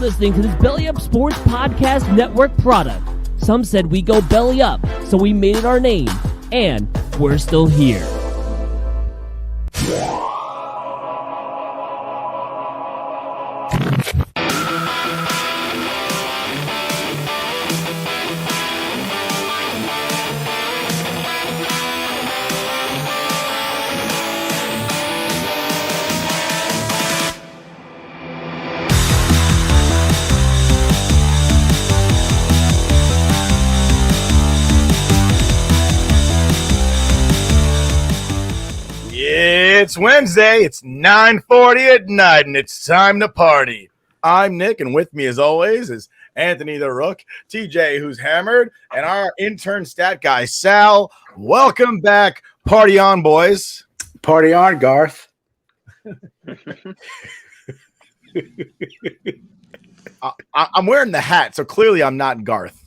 listening to this Belly Up Sports Podcast Network product. Some said we go belly up, so we made it our name, and we're still here. It's Wednesday, it's 9:40 at night, and it's time to party. I'm Nick, and with me, as always, is Anthony the Rook, TJ, who's hammered, and our intern stat guy, Sal. Welcome back. Party on, boys. Party on, Garth. I'm wearing the hat, so clearly I'm not Garth.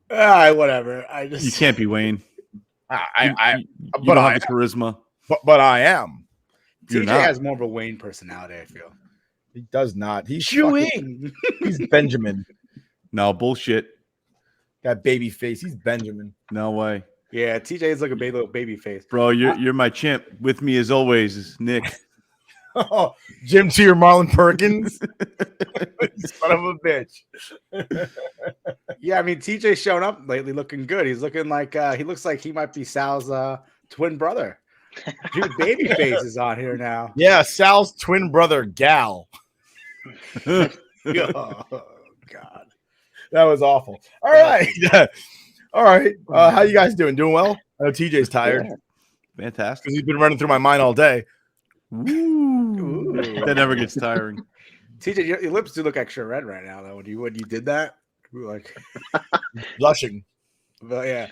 Whatever. You can't be Wayne. But I have the charisma. But I am. TJ has more of a Wayne personality, I feel. He does not. He's chewing. He's Benjamin. No, bullshit. Got baby face. He's Benjamin. No way. Yeah, TJ is like a little baby face. Bro, you're my champ. With me, as always, is Nick. Oh, Jim to your Marlon Perkins. Son of a bitch. Yeah, I mean, TJ's shown up lately looking good. He's looking like he looks like he might be Sal's twin brother. Dude, baby face is on here now. Yeah, Sal's twin brother, Gal. Oh, God. That was awful. All right. All right. How you guys doing? Doing well? I know TJ's tired. Yeah. Fantastic. Because he's been running through my mind all day. Ooh. That never gets tiring. TJ, your lips do look extra red right now, though. When you did that, we were like Blushing. But yeah.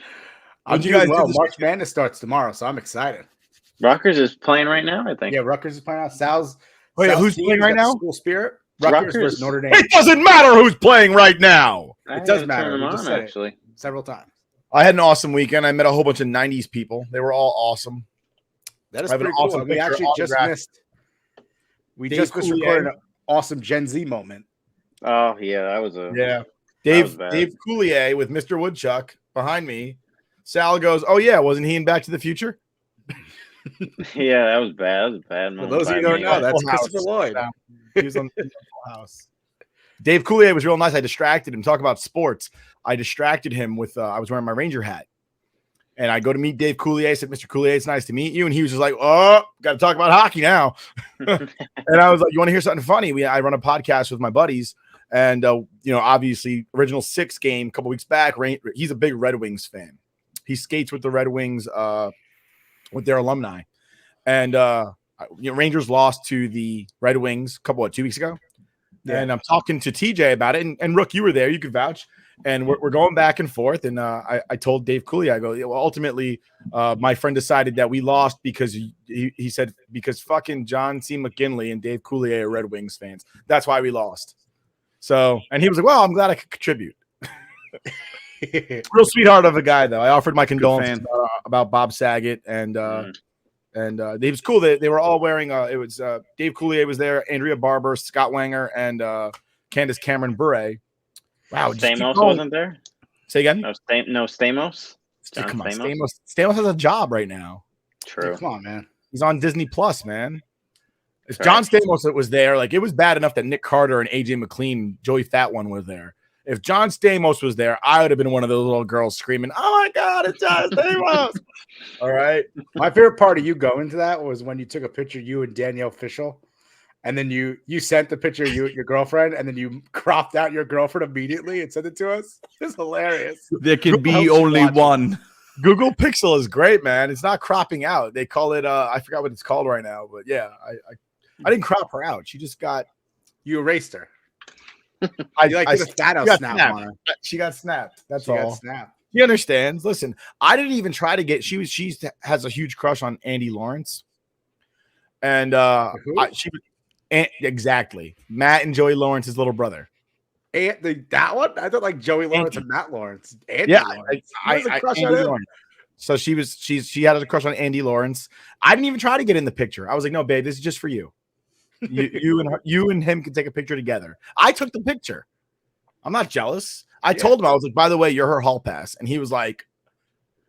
You guys well. March Madness starts tomorrow, so I'm excited. Rutgers is playing right now, I think. Yeah, Rutgers is playing out. Sal's who's playing right now? School Spirit. Rutgers versus Notre Dame. It doesn't matter who's playing right now. It does matter. We just said actually it several times. I had an awesome weekend. I met a whole bunch of 90s people. They were all awesome. That is I have an pretty cool. awesome We picture actually just autographed. missed. We Dave just Coulier. recorded an awesome Gen Z moment. Oh yeah, that was a Dave bad. Dave Coulier with Mr. Woodchuck behind me. Sal goes, "Oh yeah, wasn't he in Back to the Future?" yeah, that was bad. That was a bad moment. those of you who don't know, that's Christopher Lloyd. He was on Full House. Dave Coulier was real nice. I distracted him. Talk about sports. I distracted him with I was wearing my Ranger hat. And I go to meet Dave Coulier. I said, "Mr. Coulier, it's nice to meet you." And he was just like, "Oh, got to talk about hockey now." And I was like, "You want to hear something funny?" I run a podcast with my buddies. And, obviously, Original Six game a couple weeks back, he's a big Red Wings fan. He skates with the Red Wings with their alumni. And, Rangers lost to the Red Wings 2 weeks ago. Yeah. And I'm talking to TJ about it. And Rook, you were there. You could vouch. And we're going back and forth. And I told Dave Coulier, I go, well, ultimately, my friend decided that we lost because he said, because fucking John C. McGinley and Dave Coulier are Red Wings fans. That's why we lost. So, and he was like, well, I'm glad I could contribute. Real sweetheart of a guy, though. I offered my condolences about Bob Saget. And it was cool that they were all wearing, it was Dave Coulier was there, Andrea Barber, Scott Wanger, and Candace Cameron Bure. Wow. Stamos wasn't there? Say again? No Stamos? Come on, Stamos has a job right now. True. Come on, man. He's on Disney Plus, man. If John Stamos was there, like, it was bad enough that Nick Carter and AJ McLean, Joey Fat One, was there. If John Stamos was there, I would have been one of those little girls screaming, "Oh my God, it's John Stamos!" All right. My favorite part of you going to that was when you took a picture, you and Danielle Fishel, and then you sent the picture of you and your girlfriend, and then you cropped out your girlfriend immediately and sent it to us. It's hilarious. There can be only one. Google Pixel is great, man. It's not cropping out. They call it I forgot what it's called right now, but yeah, I didn't crop her out. She just got You erased her. did a Thanos snap on her. She got snapped. That's She all. got snapped. She understands. Listen, I didn't even try to get. She has a huge crush on Andy Lawrence, and exactly Matt and Joey Lawrence's little brother. That one? I thought like Joey Lawrence and Matt Lawrence. Andy Yeah, Lawrence. Andy Lawrence. So she had a crush on Andy Lawrence. I didn't even try to get in the picture. I was like, no, babe, this is just for you. You and him can take a picture together. I took the picture. I'm not jealous. I told him, I was like, by the way, you're her hall pass. And he was like,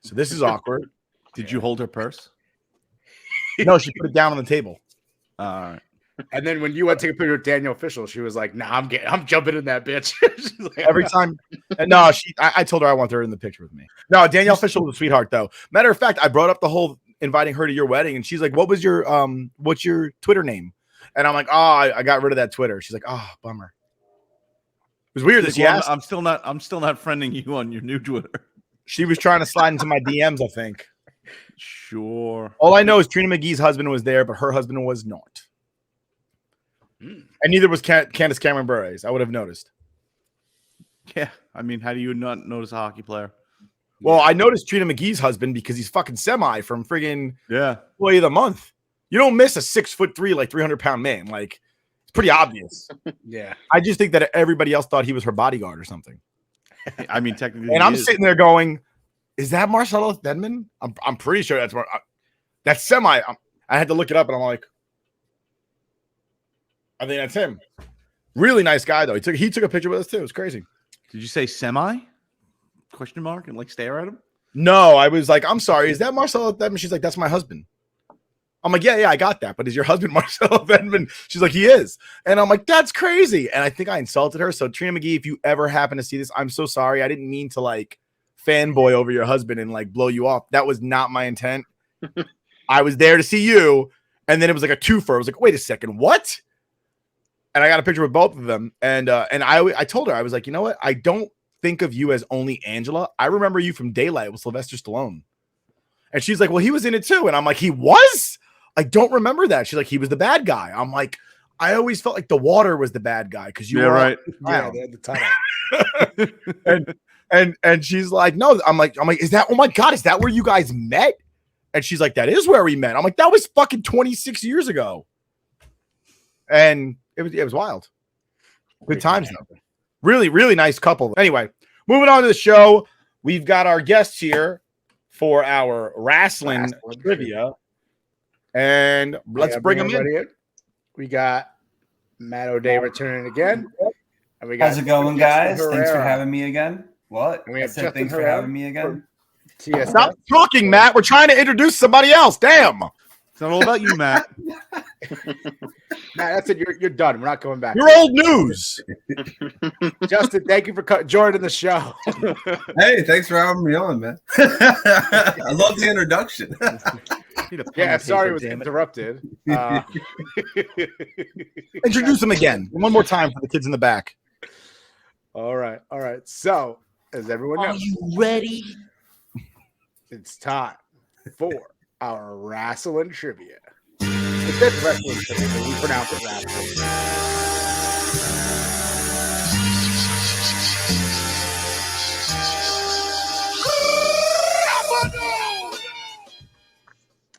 so this is awkward. Did you hold her purse? No, she put it down on the table. All right. And then when you went to take a picture with Danielle Official, she was like, "Nah, I'm jumping in that bitch." She's like, Every time. And no, I told her I want her in the picture with me. No, Danielle Official was a sweetheart, though. Matter of fact, I brought up the whole inviting her to your wedding, and she's like, what's your Twitter name? And I'm like, oh, I got rid of that Twitter. She's like, oh, bummer. It was weird that she asked. I'm still not friending you on your new Twitter. She was trying to slide into my DMs, I think. Sure. All I know is Trina McGee's husband was there, but her husband was not. And neither was Candace Cameron Bure. I would have noticed. Yeah. I mean, how do you not notice a hockey player? Well, I noticed Trina McGee's husband because he's fucking semi from friggin' Employee of the Month. You don't miss a 6'3", like 300-pound man. Like, it's pretty obvious. Yeah. I just think that everybody else thought he was her bodyguard or something. I mean, technically. And I'm sitting there going, is that Marcelo Thedman? I'm pretty sure that's semi. I had to look it up, and I'm like, I think that's him. Really nice guy, though. He took a picture with us, too. It was crazy. Did you say semi? Question mark and like stare at him? No, I was like, I'm sorry. Is that Marcelo Thedman? She's like, that's my husband. I'm like, yeah, I got that. But is your husband Marcelo Thedman? She's like, he is. And I'm like, that's crazy. And I think I insulted her. So Trina McGee, if you ever happen to see this, I'm so sorry. I didn't mean to like fanboy over your husband and like blow you off. That was not my intent. I was there to see you. And then it was like a twofer. I was like, wait a second, what? And I got a picture with both of them. And I told her, I was like, you know what? I don't think of you as only Angela. I remember you from Daylight with Sylvester Stallone. And she's like, well, he was in it too. And I'm like, he was? I don't remember that. She's like, he was the bad guy. I'm like, I always felt like the water was the bad guy because you were right. Yeah, they had the title. and she's like, no. I'm like, is that? Oh my god, is that where you guys met? And she's like, that is where we met. I'm like, that was fucking 26 years ago. And it was wild. Good times though. Really, really nice couple. Anyway, moving on to the show. We've got our guests here for our wrestling trivia. And let's bring them in. We got Matt O'Day returning again. And we got How's it going, guys? Herrera. Thanks for having me again. What? And we I have said Justin thanks for Herrera having me again. TSS. Stop talking, Matt. We're trying to introduce somebody else. Damn. It's not all about you, Matt. Matt, that's it. You're done. We're not going back. You're old news. Justin, thank you for joining the show. Hey, thanks for having me on, man. I love the introduction. Yeah, sorry it was interrupted. Introduce them again. One more time for the kids in the back. All right. So, as everyone knows, Are you ready? it's time for our wrestling trivia. It says wrestling trivia, but we pronounce it wrestling.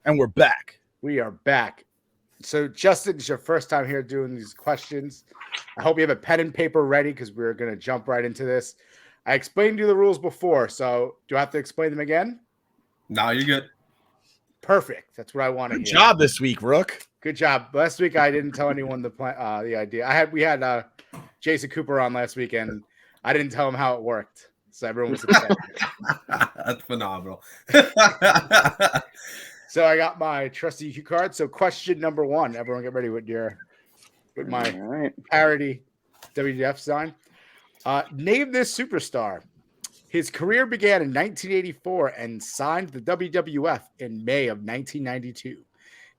And we're back. We are back. So, Justin, it's your first time here doing these questions. I hope you have a pen and paper ready because we're going to jump right into this. I explained you the rules before, so do I have to explain them again? No, you're good. Perfect. That's what I want to hear. Good job this week, Rook. Good job. Last week I didn't tell anyone the idea. We had Jason Cooper on last week, and I didn't tell him how it worked, so everyone was excited. That's phenomenal. So I got my trusty cue card. So question number one. Everyone get ready with my parody WWF sign. Name this superstar. His career began in 1984 and signed the WWF in May of 1992.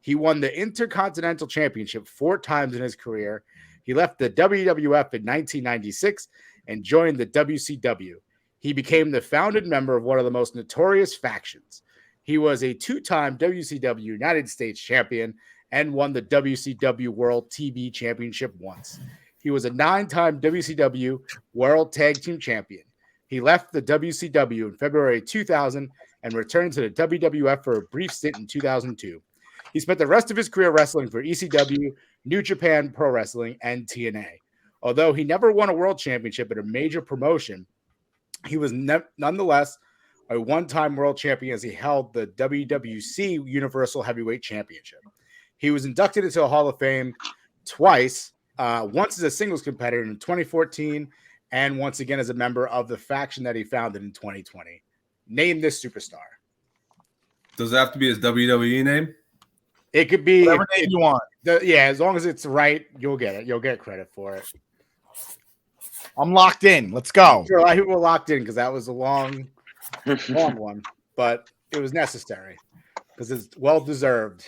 He won the Intercontinental Championship 4 times in his career. He left the WWF in 1996 and joined the WCW. He became the founding member of one of the most notorious factions. He was a 2-time WCW United States champion and won the WCW World TV Championship once. He was a 9-time WCW World Tag Team Champion. He left the WCW in February 2000 and returned to the WWF for a brief stint in 2002. He spent the rest of his career wrestling for ECW, New Japan Pro Wrestling, and TNA. Although he never won a world championship at a major promotion, he was nonetheless a 1-time world champion as he held the WWC Universal Heavyweight Championship. He was inducted into the Hall of Fame twice. Once as a singles competitor in 2014, and once again as a member of the faction that he founded in 2020. Name this superstar. Does it have to be his WWE name? It could be Whatever name you want. as long as it's right, you'll get it. You'll get credit for it. I'm locked in. Let's go. Sure, a lot of people were locked in because that was a long one, but it was necessary because it's well deserved.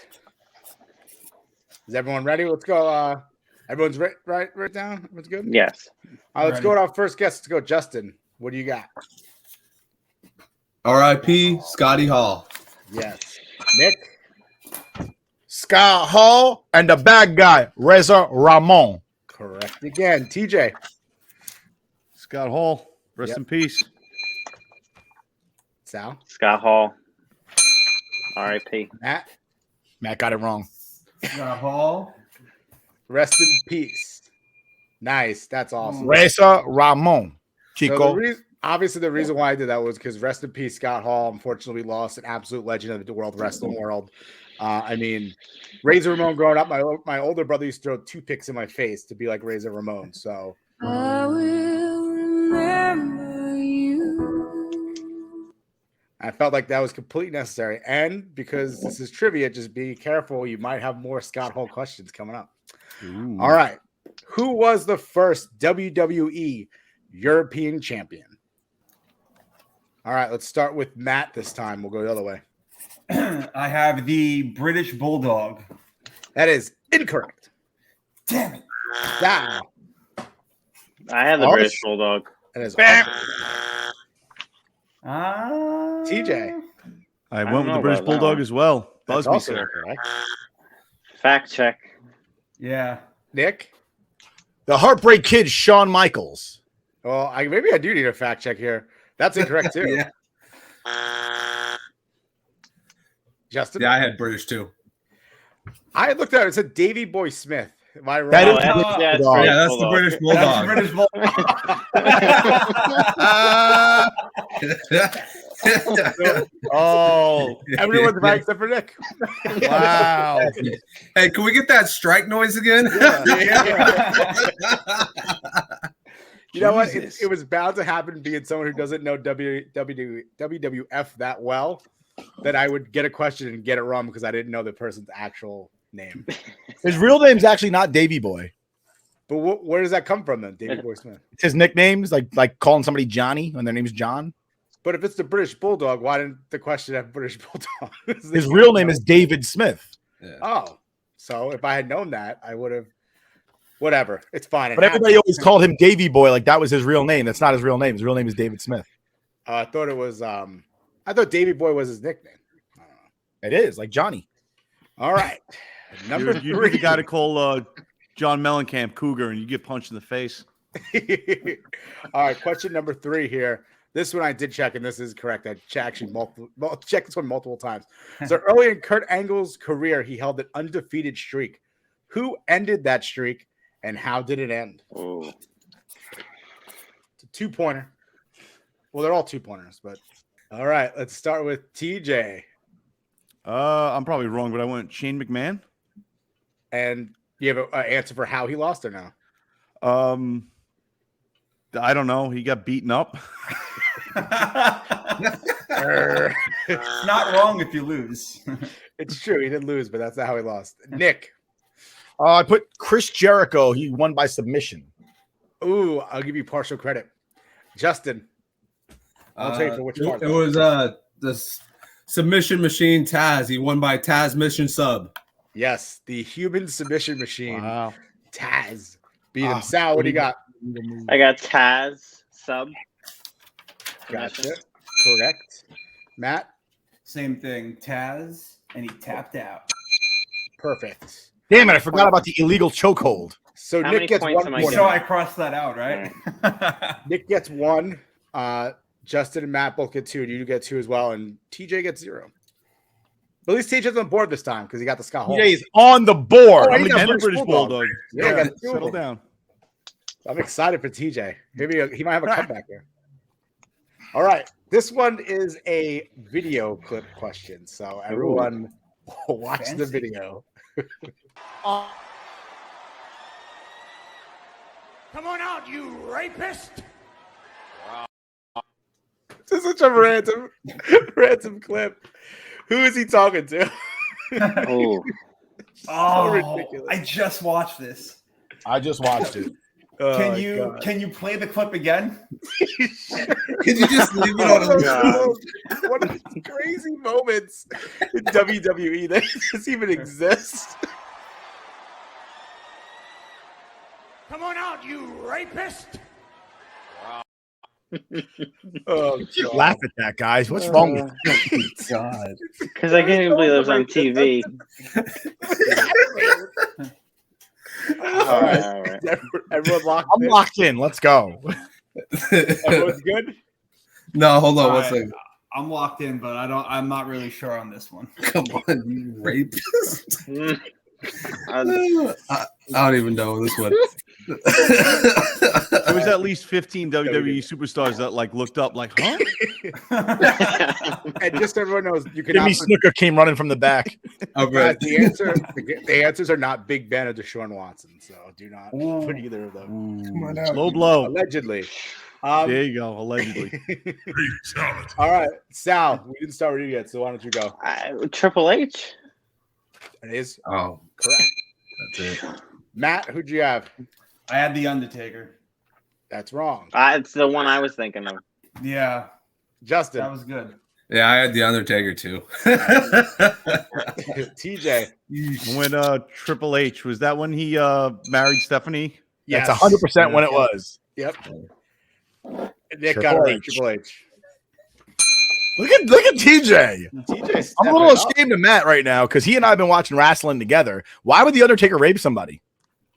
Is everyone ready? Let's go. Everyone's right down. Everyone's good. Yes. All right, let's go to our first guest. Let's go, Justin. What do you got? R.I.P. Scotty Hall. Yes, Nick. Scott Hall and the bad guy, Reza Ramon. Correct again. TJ. Scott Hall, rest Yep. in peace. Sal. Scott Hall. R.I.P. Matt. Matt got it wrong. Scott Hall. Rest in peace. Nice. That's awesome. Reza Ramon. So Chico. obviously, the reason why I did that was because rest in peace, Scott Hall. Unfortunately, we lost an absolute legend of the world wrestling world. I mean, Razor Ramon growing up, my older brother used to throw toothpicks in my face to be like Razor Ramon. So I will remember you. I felt like that was completely necessary. And because this is trivia, just be careful. You might have more Scott Hall questions coming up. Ooh. All right. Who was the first WWE European champion? All right, let's start with Matt this time. We'll go the other way. I have the British Bulldog. That is incorrect. Damn it. That I had the Oh, British Bulldog. is TJ. I don't went with know the British about that Bulldog one. as well. That's Buzz me, also sir. incorrect. Fact check. Yeah. Nick. The Heartbreak Kid, Shawn Michaels. Well, maybe I do need a fact check here. That's incorrect too. Yeah. Justin. Yeah, I had British too. I looked at it. It said Davy Boy Smith. Am I wrong? That is Oh, British that's Bulldog. Yeah, that's the Bulldog. British That's the Bulldog. British Bulldog. Oh, everyone's right except for Nick. Wow. Hey, can we get that strike noise again? You know what? Jesus. It was bound to happen being someone who doesn't know WWF that well, that I would get a question and get it wrong because I didn't know the person's actual name. His real name's actually not Davy Boy. But where does that come from then, Davey Boy Smith? It's his nicknames, like calling somebody Johnny when their name's John. But if it's the British Bulldog, why didn't the question have British Bulldog? His real name is David Smith. Oh, so if I had known that, I would have. Whatever, it's fine. But everybody always called him Davy Boy, like that was his real name. That's not his real name. His real name is David Smith. I thought it was. I thought Davy Boy was his nickname. I don't know. It is like Johnny. All right, number You'd be three. the guy to call John Mellencamp Cougar and you get punched in the face. All right, question number 3 here. This one I did check, and this is correct. I actually checked this one multiple times. So early in Kurt Angle's career, he held an undefeated streak. Who ended that streak, and how did it end? Ooh. It's a 2-pointer. Well, they're all 2-pointers, but all right. Let's start with TJ. I'm probably wrong, but I went Shane McMahon. And you have an answer for how he lost or no? I don't know. He got beaten up. Not wrong if you lose. It's true. He did lose, but that's not how he lost. Nick. I put Chris Jericho. He won by submission. Ooh, I'll give you partial credit. Justin. I'll tell you for which part. It was the submission machine Taz. He won by Taz mission sub. Yes, the human submission machine. Wow. Taz. Beat him. Sal, what do you got? I got Taz sub. Gotcha. Correct. Matt? Same thing. Taz, and he tapped out. Perfect. Damn it! I forgot about the illegal chokehold. So How Nick many gets points 1 am I point. So I crossed that out, right? Nick gets 1. Justin and Matt both get 2. You get 2 as well, and TJ gets 0. But at least TJ's on board this time because he got the Scott Hall. TJ is on the board. Oh, I'm he gonna got And the British Bulldog. Yeah, I got 2 of Settle them. down. I'm excited for TJ. Maybe he might have a comeback here. All right. This one is a video clip question. So everyone watch the Fancy. video. Come on out, you rapist! This is such a random clip. Who is he talking to? Oh, Oh, ridiculous. I just watched this. I just watched it. Oh, Can my you God. can you play the clip again? Could you just leave it on Oh, a God. One of these crazy moments in WWE that this even exists. Come on out, you rapist! Oh, Just laugh at that, guys. What's wrong with God. because I can't even believe it was on TV. All right. Everyone locked I'm in? locked in. Let's go. Everyone's good? No, hold on All one right. second. I'm locked in, but I'm not really sure on this one. Come on, you rapist. Mm. I don't even know this one. There was at least 15 WWE superstars that like looked up like, huh? And just so everyone knows, you can Jimmy Snooker came running from the back. All right. the answers are not Big Ben or Deshaun Watson, so do not put either of them. Come on out. Low blow. Allegedly. There you go. Allegedly. All right, Sal, we didn't start with you yet, so why don't you go? Triple H. It is Oh, correct. that's it. Matt, who'd you have? I had the Undertaker. That's wrong. It's the one I was thinking of. Yeah, Justin, that was good. Yeah, I had the Undertaker too. TJ. When Triple H, was that when he married Stephanie? That's 100% when it was. Yep. Nick Triple got it right. H. Triple H. Look at TJ. TJ's I'm a little stepping up. ashamed of Matt right now because he and I have been watching wrestling together. Why would the Undertaker rape somebody?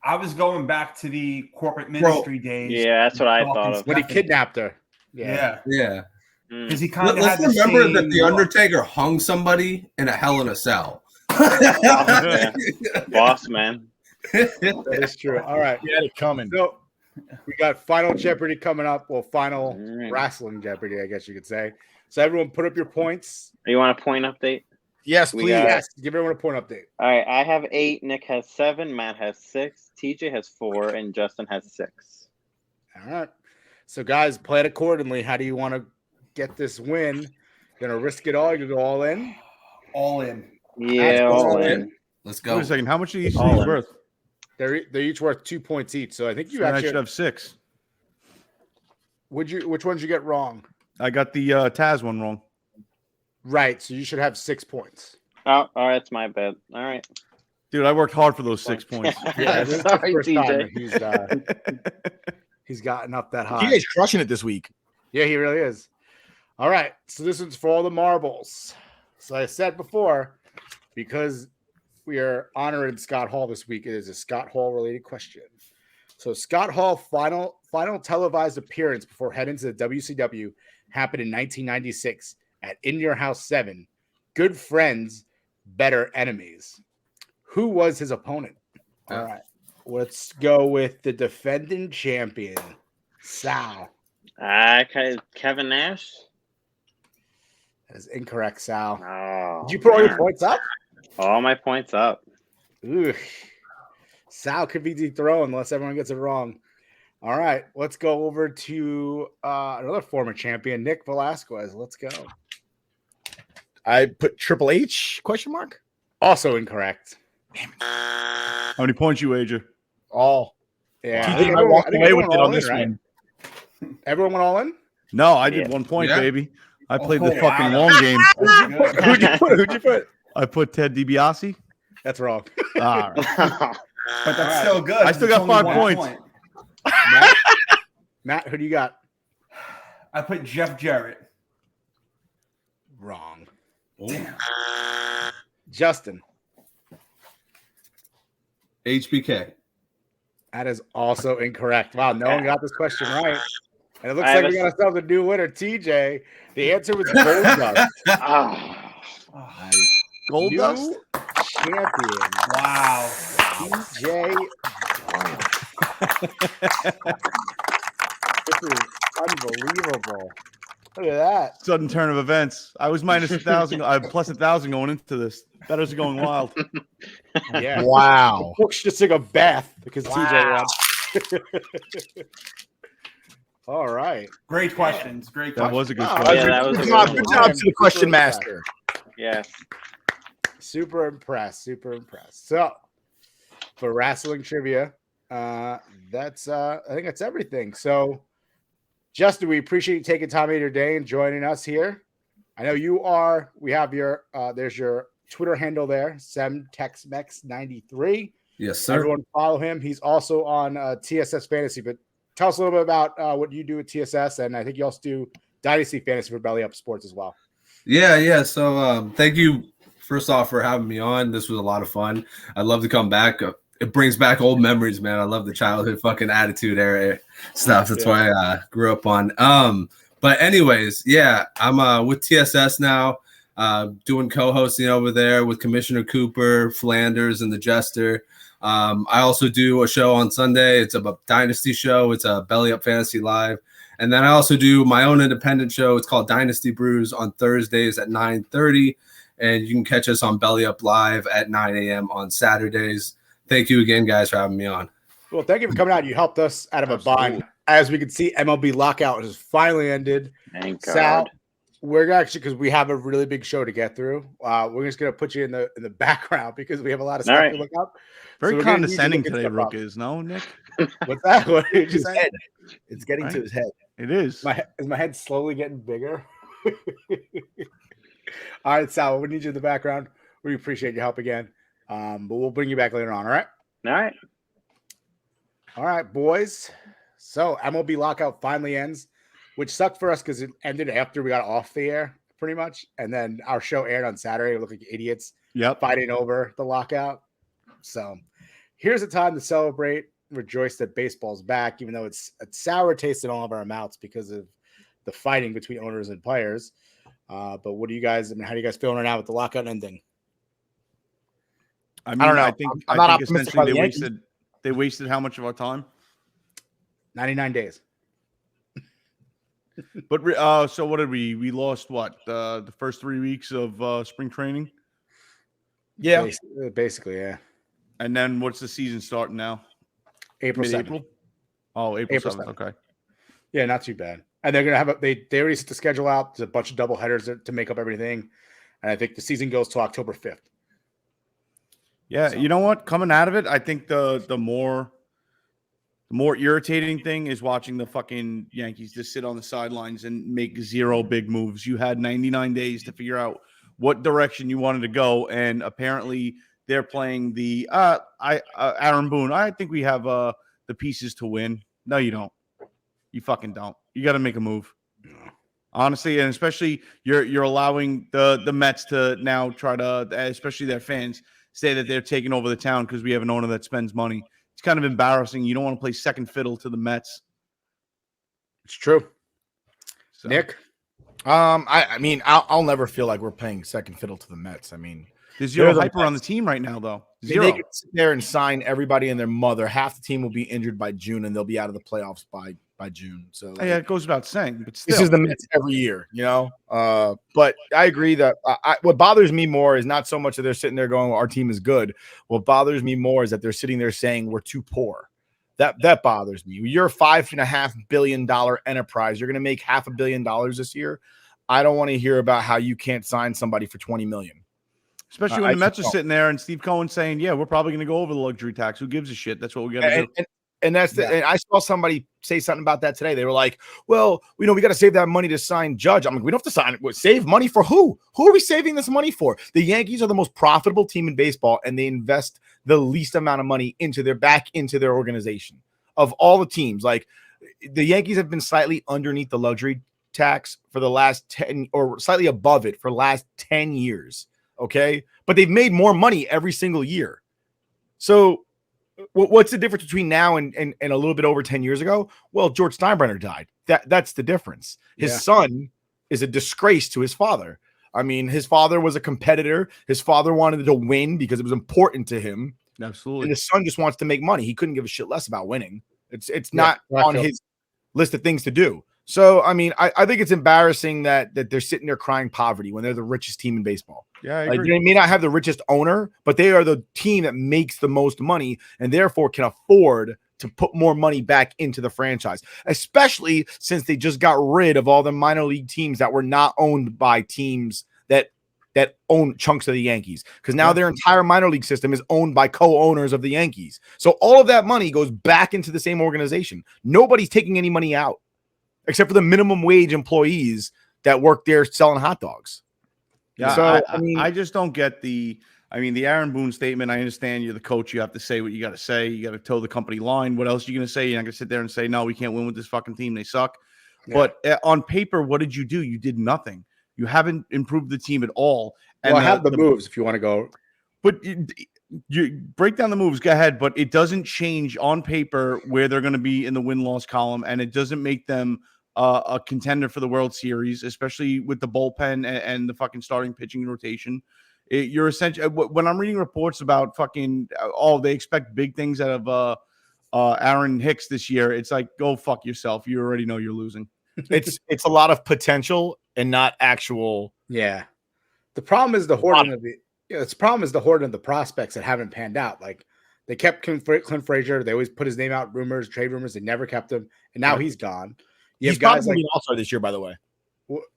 I was going back to the corporate ministry days. Yeah, that's what I thought of. When he kidnapped her. Yeah, Yeah. because he kind of Let's had the remember same that the look. Undertaker hung somebody in a Hell in a Cell. Yeah. Boss man. That is true. All right. He had it coming. So we got Final Jeopardy coming up. Well, Final Alright. Wrestling Jeopardy, I guess you could say. So everyone put up your points. You want a point update? Yes, We please. got- Yes, give everyone a point update. All right, I have 8. Nick has 7. Matt has 6. TJ has 4, and Justin has 6. All right. So guys, play it accordingly. How do you want to get this win? Gonna risk it all? You go all in? All in. Yeah, That's all all in. in. Let's Wait go. a second. How much are each of All these in. worth? They're each worth 2 points each. So I think you So I actually should have 6. which ones you get wrong? I got the Taz one wrong. Right. So you should have 6 points. Oh, all right, it's my bad. All right. Dude, I worked hard for those 6 points. Yeah, this is the Sorry, first time TJ. he's gotten up that high. TJ's crushing it this week. Yeah, he really is. All right. So this one's for all the marbles. So I said before, because we are honoring Scott Hall this week, it is a Scott Hall related question. So Scott Hall final televised appearance before heading to the WCW happened in 1996 at In Your House 7. Good friends, better enemies. Who was his opponent? All right. Let's go with the defending champion, Sal. Kevin Nash. That is incorrect, Sal. Oh, Did you put all your man. points up? All my points up. Ooh. Sal could be dethroned unless everyone gets it wrong. All right, let's go over to another former champion, Nick Velasquez. Let's go. I put Triple H ? Also incorrect. How many points you wager? All. Yeah, I TJ think might everyone- walk I think away with everyone it all on in, this right? one. Everyone went all in? No, I did Yeah. 1 point, Yeah. baby. I played the Oh, fucking wow. long game. Who'd you put? Who'd you put? I put Ted DiBiase. That's wrong. All right. But that's still good. I still got It's only 5 1 points. point. Matt, who do you got? I put Jeff Jarrett. Wrong. Damn. Justin. HBK. That is also incorrect. Wow, no one got this question right. And it looks I like have we a- got ourselves a new winner, TJ. The answer was Gold Dust. Ah. Gold New dust? champion. Wow. TJ. This is unbelievable. Look at that. Sudden turn of events. I was minus 1,000. I plus 1,000 going into this. Betters are going wild. Yeah. Wow. Brooks just took a bath because TJ won. All right. Great questions. Great That questions. was a good Wow, question. Yeah, that was a Good good job, one. good job to the question Super impressed. master. Yes. Super impressed. Super impressed. So for wrestling trivia, that's I think that's everything. So Justin, we appreciate you taking time out of your day and joining us here. I know you are. We have your there's your Twitter handle there, SemTexMex93. Yes, sir. Everyone follow him. He's also on TSS Fantasy. But tell us a little bit about what you do at TSS, and I think you also do Dynasty Fantasy for Belly Up Sports as well. Yeah. So thank you first off for having me on. This was a lot of fun. I'd love to come back. It brings back old memories, man. I love the childhood fucking attitude era stuff. That's why I grew up on. But anyways, yeah, I'm with TSS now, doing co-hosting over there with Commissioner Cooper, Flanders, and the Jester. I also do a show on Sunday. It's a Dynasty show. It's a Belly Up Fantasy Live. And then I also do my own independent show. It's called Dynasty Brews on Thursdays at 9:30. And you can catch us on Belly Up Live at 9 a.m. on Saturdays. Thank you again, guys, for having me on. Well, thank you for coming out. You helped us out of a bind. As we can see, MLB lockout has finally ended. Thank Sal, God. we're actually, because we have a really big show to get through. We're just gonna put you in the background because we have a lot of All stuff right. to look up. Very we're gonna need you to condescending look today, stuff Rook up. is. No, Nick? What's that? What did you His say? head. It's getting Right. to his head. It is. Is my head slowly getting bigger? All right, Sal, we need you in the background. We appreciate your help again. But we'll bring you back later on. All right. All right. All right, boys. So MLB lockout finally ends, which sucked for us because it ended after we got off the air, pretty much. And then our show aired on Saturday. We looked like idiots Yep. fighting over the lockout. So here's a time to celebrate, rejoice that baseball's back, even though it's a sour taste in all of our mouths because of the fighting between owners and players. But what do you guys? I mean, how do you guys feeling right now with the lockout ending? I don't know. I'm I'm not not optimistic optimistic about the they wasted. Yankees. They wasted how much of our time? 99 days. But so what did we? We lost what? The first 3 weeks of spring training, Yeah. Basically, yeah. and then what's the season starting now? April 7th. Mid-April. Oh, April April 7th. Okay. Yeah, not too bad. And they're gonna have they already set the schedule out. There's a bunch of double headers to make up everything, and I think the season goes to October 5th. Yeah, you know what? Coming out of it, I think the more irritating thing is watching the fucking Yankees just sit on the sidelines and make zero big moves. You had 99 days to figure out what direction you wanted to go, and apparently they're playing the Aaron Boone. I think we have the pieces to win. No, you don't. You fucking don't. You got to make a move. Honestly, and especially you're allowing the Mets to now try to, especially their fans, say that they're taking over the town because we have an owner that spends money. It's kind of embarrassing. You don't want to play second fiddle to the Mets. It's true. So, Nick, I mean, I'll never feel like we're playing second fiddle to the Mets. I mean, there's zero they're the hype around the Mets. team right now, though. They Zero. could sit there and sign everybody and their mother. Half the team will be injured by June, and they'll be out of the playoffs by June. So Yeah, it goes without saying, but still. this is the Mets every year, you know. But I agree that what bothers me more is not so much that they're sitting there going, "Our team is good." What bothers me more is that they're sitting there saying we're too poor. That bothers me. You're a $5.5 billion enterprise. You're going to make $500 million this year. I don't want to hear about how you can't sign somebody for $20 million. Especially when the Mets are sitting there and Steve Cohen saying, "Yeah, we're probably going to go over the luxury tax. Who gives a shit? That's what we got to do." And that's and I saw somebody say something about that today. They were like, "Well, we got to save that money to sign Judge." I'm like, "We don't have to sign it. Save money for who? Who are we saving this money for?" The Yankees are the most profitable team in baseball, and they invest the least amount of money into their organization of all the teams. Like the Yankees have been slightly underneath the luxury tax for the last 10 or slightly above it for the last 10 years. Okay, but they've made more money every single year. So what's the difference between now and a little bit over 10 years ago? Well, George Steinbrenner died. That's the difference. His son is a disgrace to his father. I mean, his father was a competitor. His father wanted to win because it was important to him. Absolutely. And his son just wants to make money. He couldn't give a shit less about winning. It's not on his list of things to do. So, I mean, I think it's embarrassing that they're sitting there crying poverty when they're the richest team in baseball. Yeah, I Like, agree. they may not have the richest owner, but they are the team that makes the most money and therefore can afford to put more money back into the franchise, especially since they just got rid of all the minor league teams that were not owned by teams that own chunks of the Yankees, because now their entire minor league system is owned by co-owners of the Yankees. So all of that money goes back into the same organization. Nobody's taking any money out except for the minimum wage employees that work there selling hot dogs. Yeah, So I just don't get the Aaron Boone statement. I understand you're the coach. You have to say what you got to say. You got to toe the company line. What else are you going to say? You're not going to sit there and say, no, we can't win with this fucking team. They suck. Yeah. But on paper, what did you do? You did nothing. You haven't improved the team at all. And I have the moves if you want to go. But you break down the moves. Go ahead. But it doesn't change on paper where they're going to be in the win-loss column, and it doesn't make them a contender for the World Series, especially with the bullpen and the fucking starting pitching rotation. You're essentially, when I'm reading reports about fucking, they expect big things out of Aaron Hicks this year. It's like, go fuck yourself. You already know you're losing. It's a lot of potential and not actual. Yeah. The problem is the hoarding of the prospects that haven't panned out. Like, they kept Clint Frazier. They always put his name out, trade rumors. They never kept him. And now he's gone. He's probably going to be an all-star this year, by the way.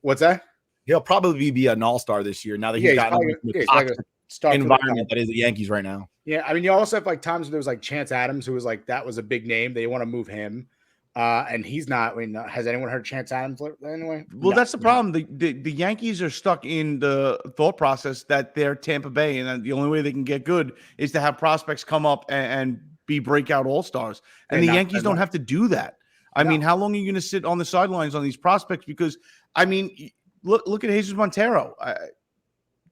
What's that? He'll probably be an all-star this year now that he's gotten the toxic environment that is the Yankees right now. Yeah, I mean, you also have like times where there was like Chance Adams, who was like, that was a big name. They want to move him. And he's not. I mean, has anyone heard Chance Adams anyway? Well, no. That's the problem. The Yankees are stuck in the thought process that they're Tampa Bay, and the only way they can get good is to have prospects come up and be breakout all-stars. And the Yankees don't have to do that. I mean, how long are you going to sit on the sidelines on these prospects? Because, I mean, look at Jesus Montero.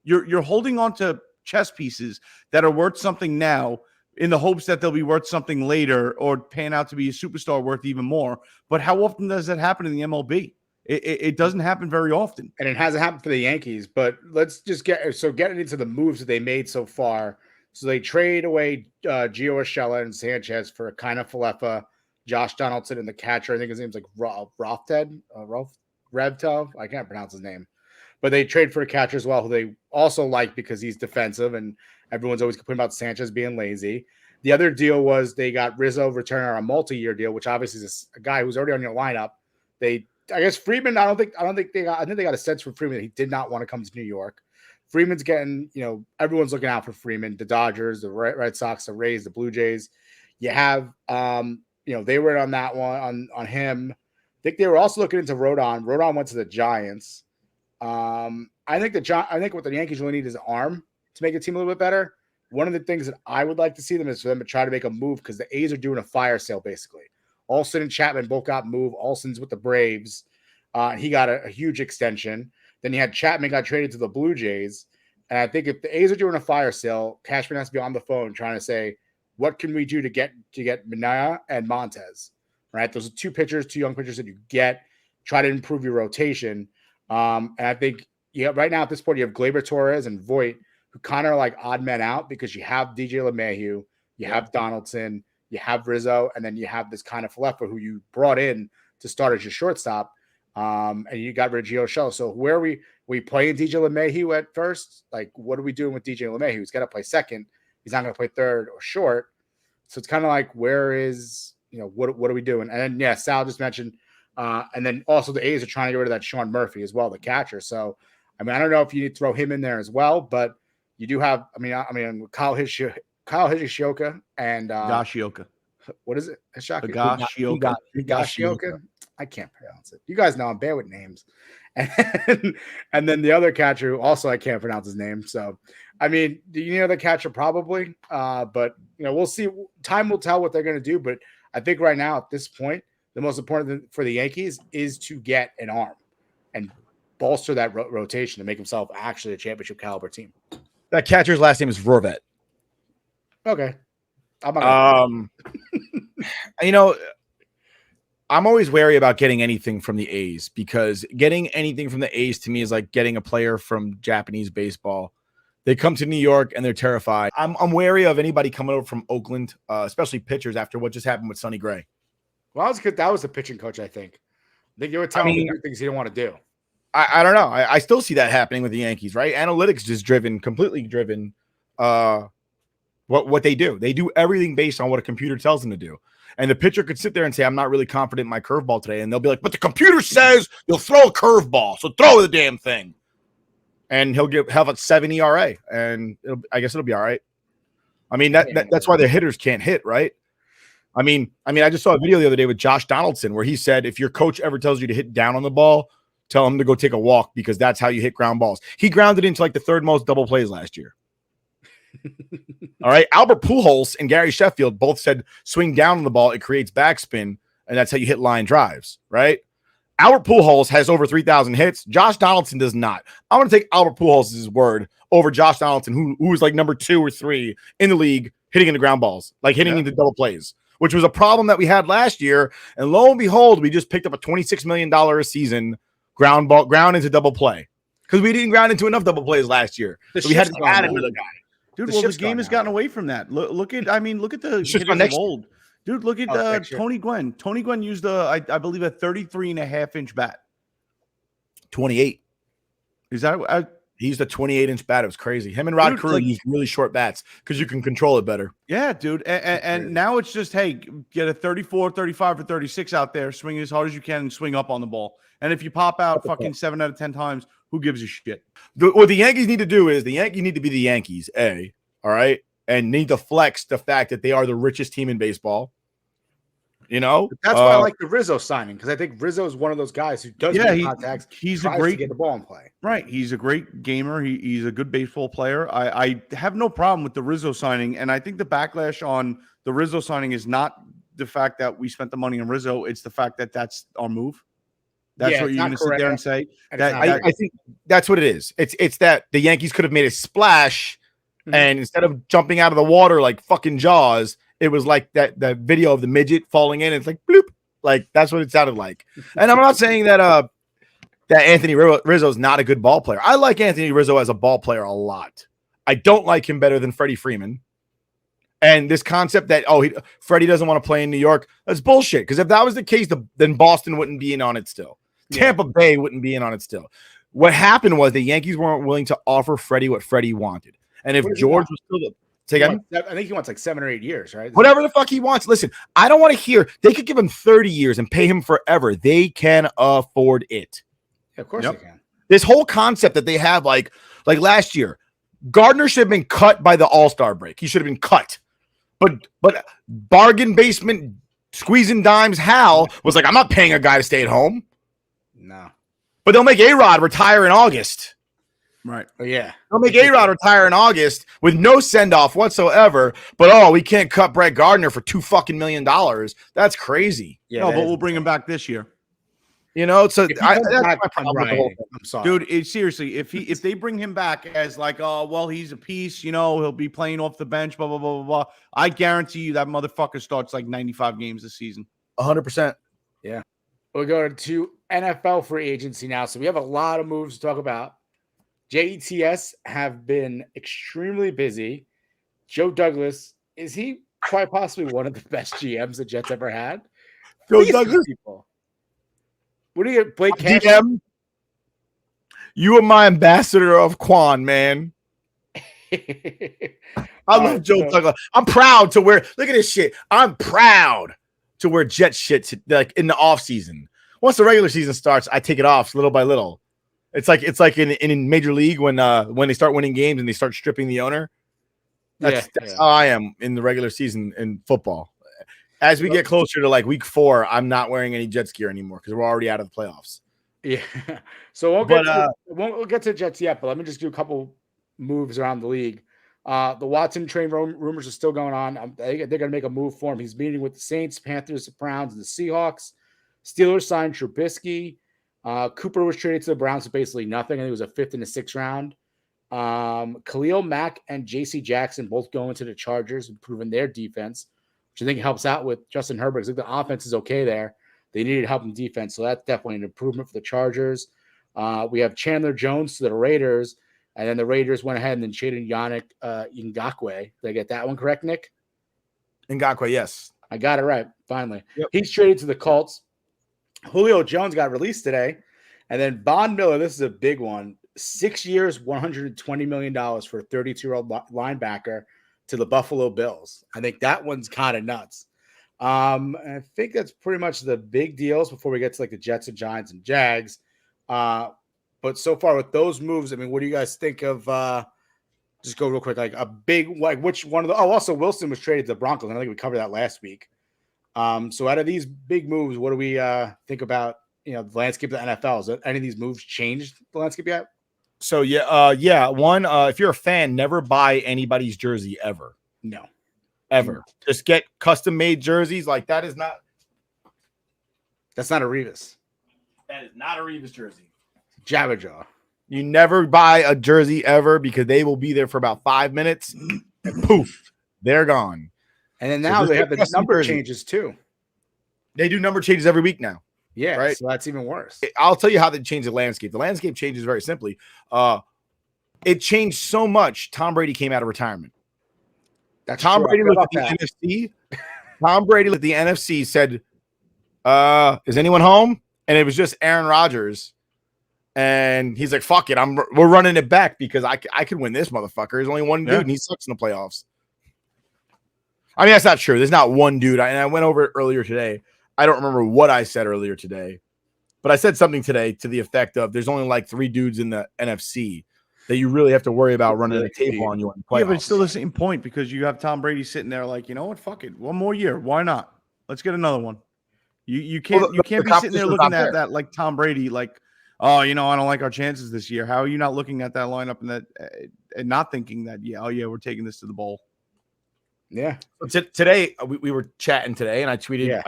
You're holding on to chess pieces that are worth something now in the hopes that they'll be worth something later or pan out to be a superstar worth even more. But how often does that happen in the MLB? It doesn't happen very often. And it hasn't happened for the Yankees. But let's just getting into the moves that they made so far. So they trade away Gio Urshela and Sanchez for Kiner Falefa, Josh Donaldson, and the catcher. I think his name's like Revtov. I can't pronounce his name. But they trade for a catcher as well, who they also like because he's defensive, and everyone's always complaining about Sanchez being lazy. The other deal was they got Rizzo returning on a multi-year deal, which obviously is a guy who's already on your lineup. I guess Freeman, I think they got a sense from Freeman that he did not want to come to New York. Freeman's getting, everyone's looking out for Freeman, the Dodgers, the Red Sox, the Rays, the Blue Jays. You have, they were on that one on him. I think they were also looking into Rodon. Rodon went to the Giants. I think what the Yankees really need is an arm to make the team a little bit better. One of the things that I would like to see them is for them to try to make a move, because the A's are doing a fire sale basically. Olsen and Chapman both got moved. Olsen's with the Braves. He got a huge extension. Then you had Chapman got traded to the Blue Jays. And I think if the A's are doing a fire sale, Cashman has to be on the phone trying to say, what can we do to get Manaea and Montez? Right? Those are two young pitchers that you get. Try to improve your rotation. And I think right now at this point, you have Gleyber Torres and Voit, who kind of are like odd men out, because you have DJ LeMahieu, you have Donaldson, you have Rizzo, and then you have this kind of Falefa who you brought in to start as your shortstop. And you got rid of Gio Urshela. So where are we playing DJ LeMahieu at first? Like, what are we doing with DJ LeMahieu? He's got to play second. He's not going to play third or short. So it's kind of like, where is, what are we doing? And then, Sal just mentioned, and then also the A's are trying to get rid of that Sean Murphy as well, the catcher. So, I mean, I don't know if you need to throw him in there as well, but you do have, Kyle Higashioka and Higashioka. What is it? Higashioka. I can't pronounce it. You guys know I'm bad with names. And then the other catcher, who also I can't pronounce his name. So, I mean, the catcher probably, but we'll see. Time will tell what they're going to do. But I think right now at this point, the most important thing for the Yankees is to get an arm and bolster that rotation to make himself actually a championship caliber team. That catcher's last name is Vorvet. Okay. I'm always wary about getting anything from the A's, because getting anything from the A's to me is like getting a player from Japanese baseball. They come to New York and they're terrified. I'm wary of anybody coming over from Oakland, especially pitchers, after what just happened with Sonny Gray. Well, that was the pitching coach, I think. I think you were telling me things he didn't want to do. I don't know. I still see that happening with the Yankees, right? Analytics just completely driven what they do. They do everything based on what a computer tells them to do. And the pitcher could sit there and say, I'm not really confident in my curveball today. And they'll be like, but the computer says you'll throw a curveball, so throw the damn thing. And he'll have a 7 ERA, and I guess it'll be all right. I mean, that's why the hitters can't hit, right? I mean, I just saw a video the other day with Josh Donaldson where he said, if your coach ever tells you to hit down on the ball, tell him to go take a walk because that's how you hit ground balls. He grounded into like the third most double plays last year. All right. Albert Pujols and Gary Sheffield both said swing down on the ball. It creates backspin, and that's how you hit line drives, right? Albert Pujols has over 3,000 hits. Josh Donaldson does not. I'm going to take Albert Pujols' word over Josh Donaldson, who was like number 2 or 3 in the league hitting into ground balls, like hitting into double plays, which was a problem that we had last year. And lo and behold, we just picked up a $26 million a season ground into double play because we didn't ground into enough double plays last year. So we had to add another guy. Dude, the game has gotten away from that. Look at the hitters of old. Dude, look at Tony Gwynn. Tony Gwynn used I believe a 33.5-inch bat. 28. Is that he used a 28-inch bat? It was crazy. Him and Rod Carew used really short bats because you can control it better. Yeah, dude. And now it's just, hey, get a 34, 35, or 36 out there, swing as hard as you can, and swing up on the ball. And if you pop out fucking 7 out of 10 times, who gives a shit? What the Yankees need to do is the Yankees need to be the Yankees, all right? And need to flex the fact that they are the richest team in baseball. You know? That's why I like the Rizzo signing, because I think Rizzo is one of those guys who does make contacts. He's a great get the ball in play. Right. He's a great gamer. He's a good baseball player. I have no problem with the Rizzo signing. And I think the backlash on the Rizzo signing is not the fact that we spent the money on Rizzo. It's the fact that that's our move. That's what you're going to sit there and say. I think that's what it is. It's that the Yankees could have made a splash, and instead of jumping out of the water like fucking Jaws, it was like that video of the midget falling in. It's like bloop, like that's what it sounded like. And I'm not saying that that Anthony Rizzo is not a good ball player. I like Anthony Rizzo as a ball player a lot. I don't like him better than Freddie Freeman. And this concept that Freddie doesn't want to play in New York, that's bullshit. Because if that was the case, then Boston wouldn't be in on it still. Tampa Bay wouldn't be in on it still. What happened was the Yankees weren't willing to offer Freddie what Freddie wanted. And if George was still I think he wants like 7 or 8 years, right? Whatever the fuck he wants. Listen, I don't want to hear they could give him 30 years and pay him forever. They can afford it. Yeah, of course they can. This whole concept that they have, like last year, Gardner should have been cut by the All-Star break. He should have been cut. But bargain basement squeezing dimes Hal was like, I'm not paying a guy to stay at home. No. But they'll make A-Rod retire in August. Right. Oh, yeah. They'll make A-Rod retire in August with no send-off whatsoever. But, we can't cut Brett Gardner for $2 million. That's crazy. Yeah, but we'll bring him back this year. You know, so that's my problem with the whole thing. I'm sorry. Dude, seriously, if they bring him back as like, he's a piece, he'll be playing off the bench, blah, blah, blah, blah, blah. I guarantee you that motherfucker starts like 95 games this season. 100%. Yeah. We'll go to NFL free agency now. So we have a lot of moves to talk about. JETS have been extremely busy. Joe Douglas, is he quite possibly one of the best GMs the Jets ever had? Joe Douglas? People. What do you get, Blake Cash? GM, you are my ambassador of Quan, man. I love Joe Douglas. I'm proud to wear. Look at this shit. I'm proud to wear Jet shit like in the off season. Once the regular season starts, I take it off little by little. It's like in Major League when they start winning games and they start stripping the owner. That's how I am in the regular season in football. As we get closer to like week 4, I'm not wearing any Jets gear anymore because we're already out of the playoffs. Yeah. So we'll get to Jets yet, but let me just do a couple moves around the league. The Watson train rumors are still going on. They're going to make a move for him. He's meeting with the Saints, Panthers, the Browns, and the Seahawks. Steelers signed Trubisky. Cooper was traded to the Browns for basically nothing. I think it was a 5th and a 6th round. Khalil Mack and J.C. Jackson both go into the Chargers, improving their defense, which I think helps out with Justin Herbert. I think the offense is okay there. They needed help in defense, so that's definitely an improvement for the Chargers. We have Chandler Jones to the Raiders, and then the Raiders went ahead and then traded Yannick Ngakoue. Did I get that one correct, Nick? Ngakoue, yes. I got it right, finally. Yep. He's traded to the Colts. Julio Jones got released today. And then Von Miller, this is a big one. 6 years, $120 million for a 32-year-old linebacker to the Buffalo Bills. I think that one's kind of nuts. And I think that's pretty much the big deals before we get to like the Jets and Giants and Jags. But so far with those moves, I mean, what do you guys think of? Just go real quick, like a big, like which one of the? Oh, also Wilson was traded to the Broncos. I think we covered that last week. So out of these big moves, what do we think about? You know, the landscape of the NFL. Has any of these moves changed the landscape yet? So yeah. One, if you're a fan, never buy anybody's jersey ever. No, Ever. Just get custom made jerseys. Like that's not a Revis. That is not a Revis jersey. Jabberjaw. You never buy a jersey ever because they will be there for about 5 minutes and poof, they're gone. And then now they have the number changes too. They do number changes every week now. Yeah, right. So that's even worse. I'll tell you how they change the landscape. The landscape changes very simply. It changed so much. Tom Brady came out of retirement. Tom Brady looked at the NFC. Tom Brady looked at the NFC, said, is anyone home? And it was just Aaron Rodgers. And he's like, fuck it. We're running it back because I can win this motherfucker. There's only one dude and he sucks in the playoffs. I mean, that's not true. There's not one dude. And I went over it earlier today. I don't remember what I said earlier today, but I said something today to the effect of there's only like 3 dudes in the NFC that you really have to worry about running a table on you in the playoffs. Yeah, but it's still the same point because you have Tom Brady sitting there like, you know what? Fuck it. One more year. Why not? Let's get another one. You can't be sitting there looking at that like Tom Brady, like, oh, you know, I don't like our chances this year. How are you not looking at that lineup and that and not thinking that, we're taking this to the bowl? Yeah. Today we were chatting today, and I tweeted.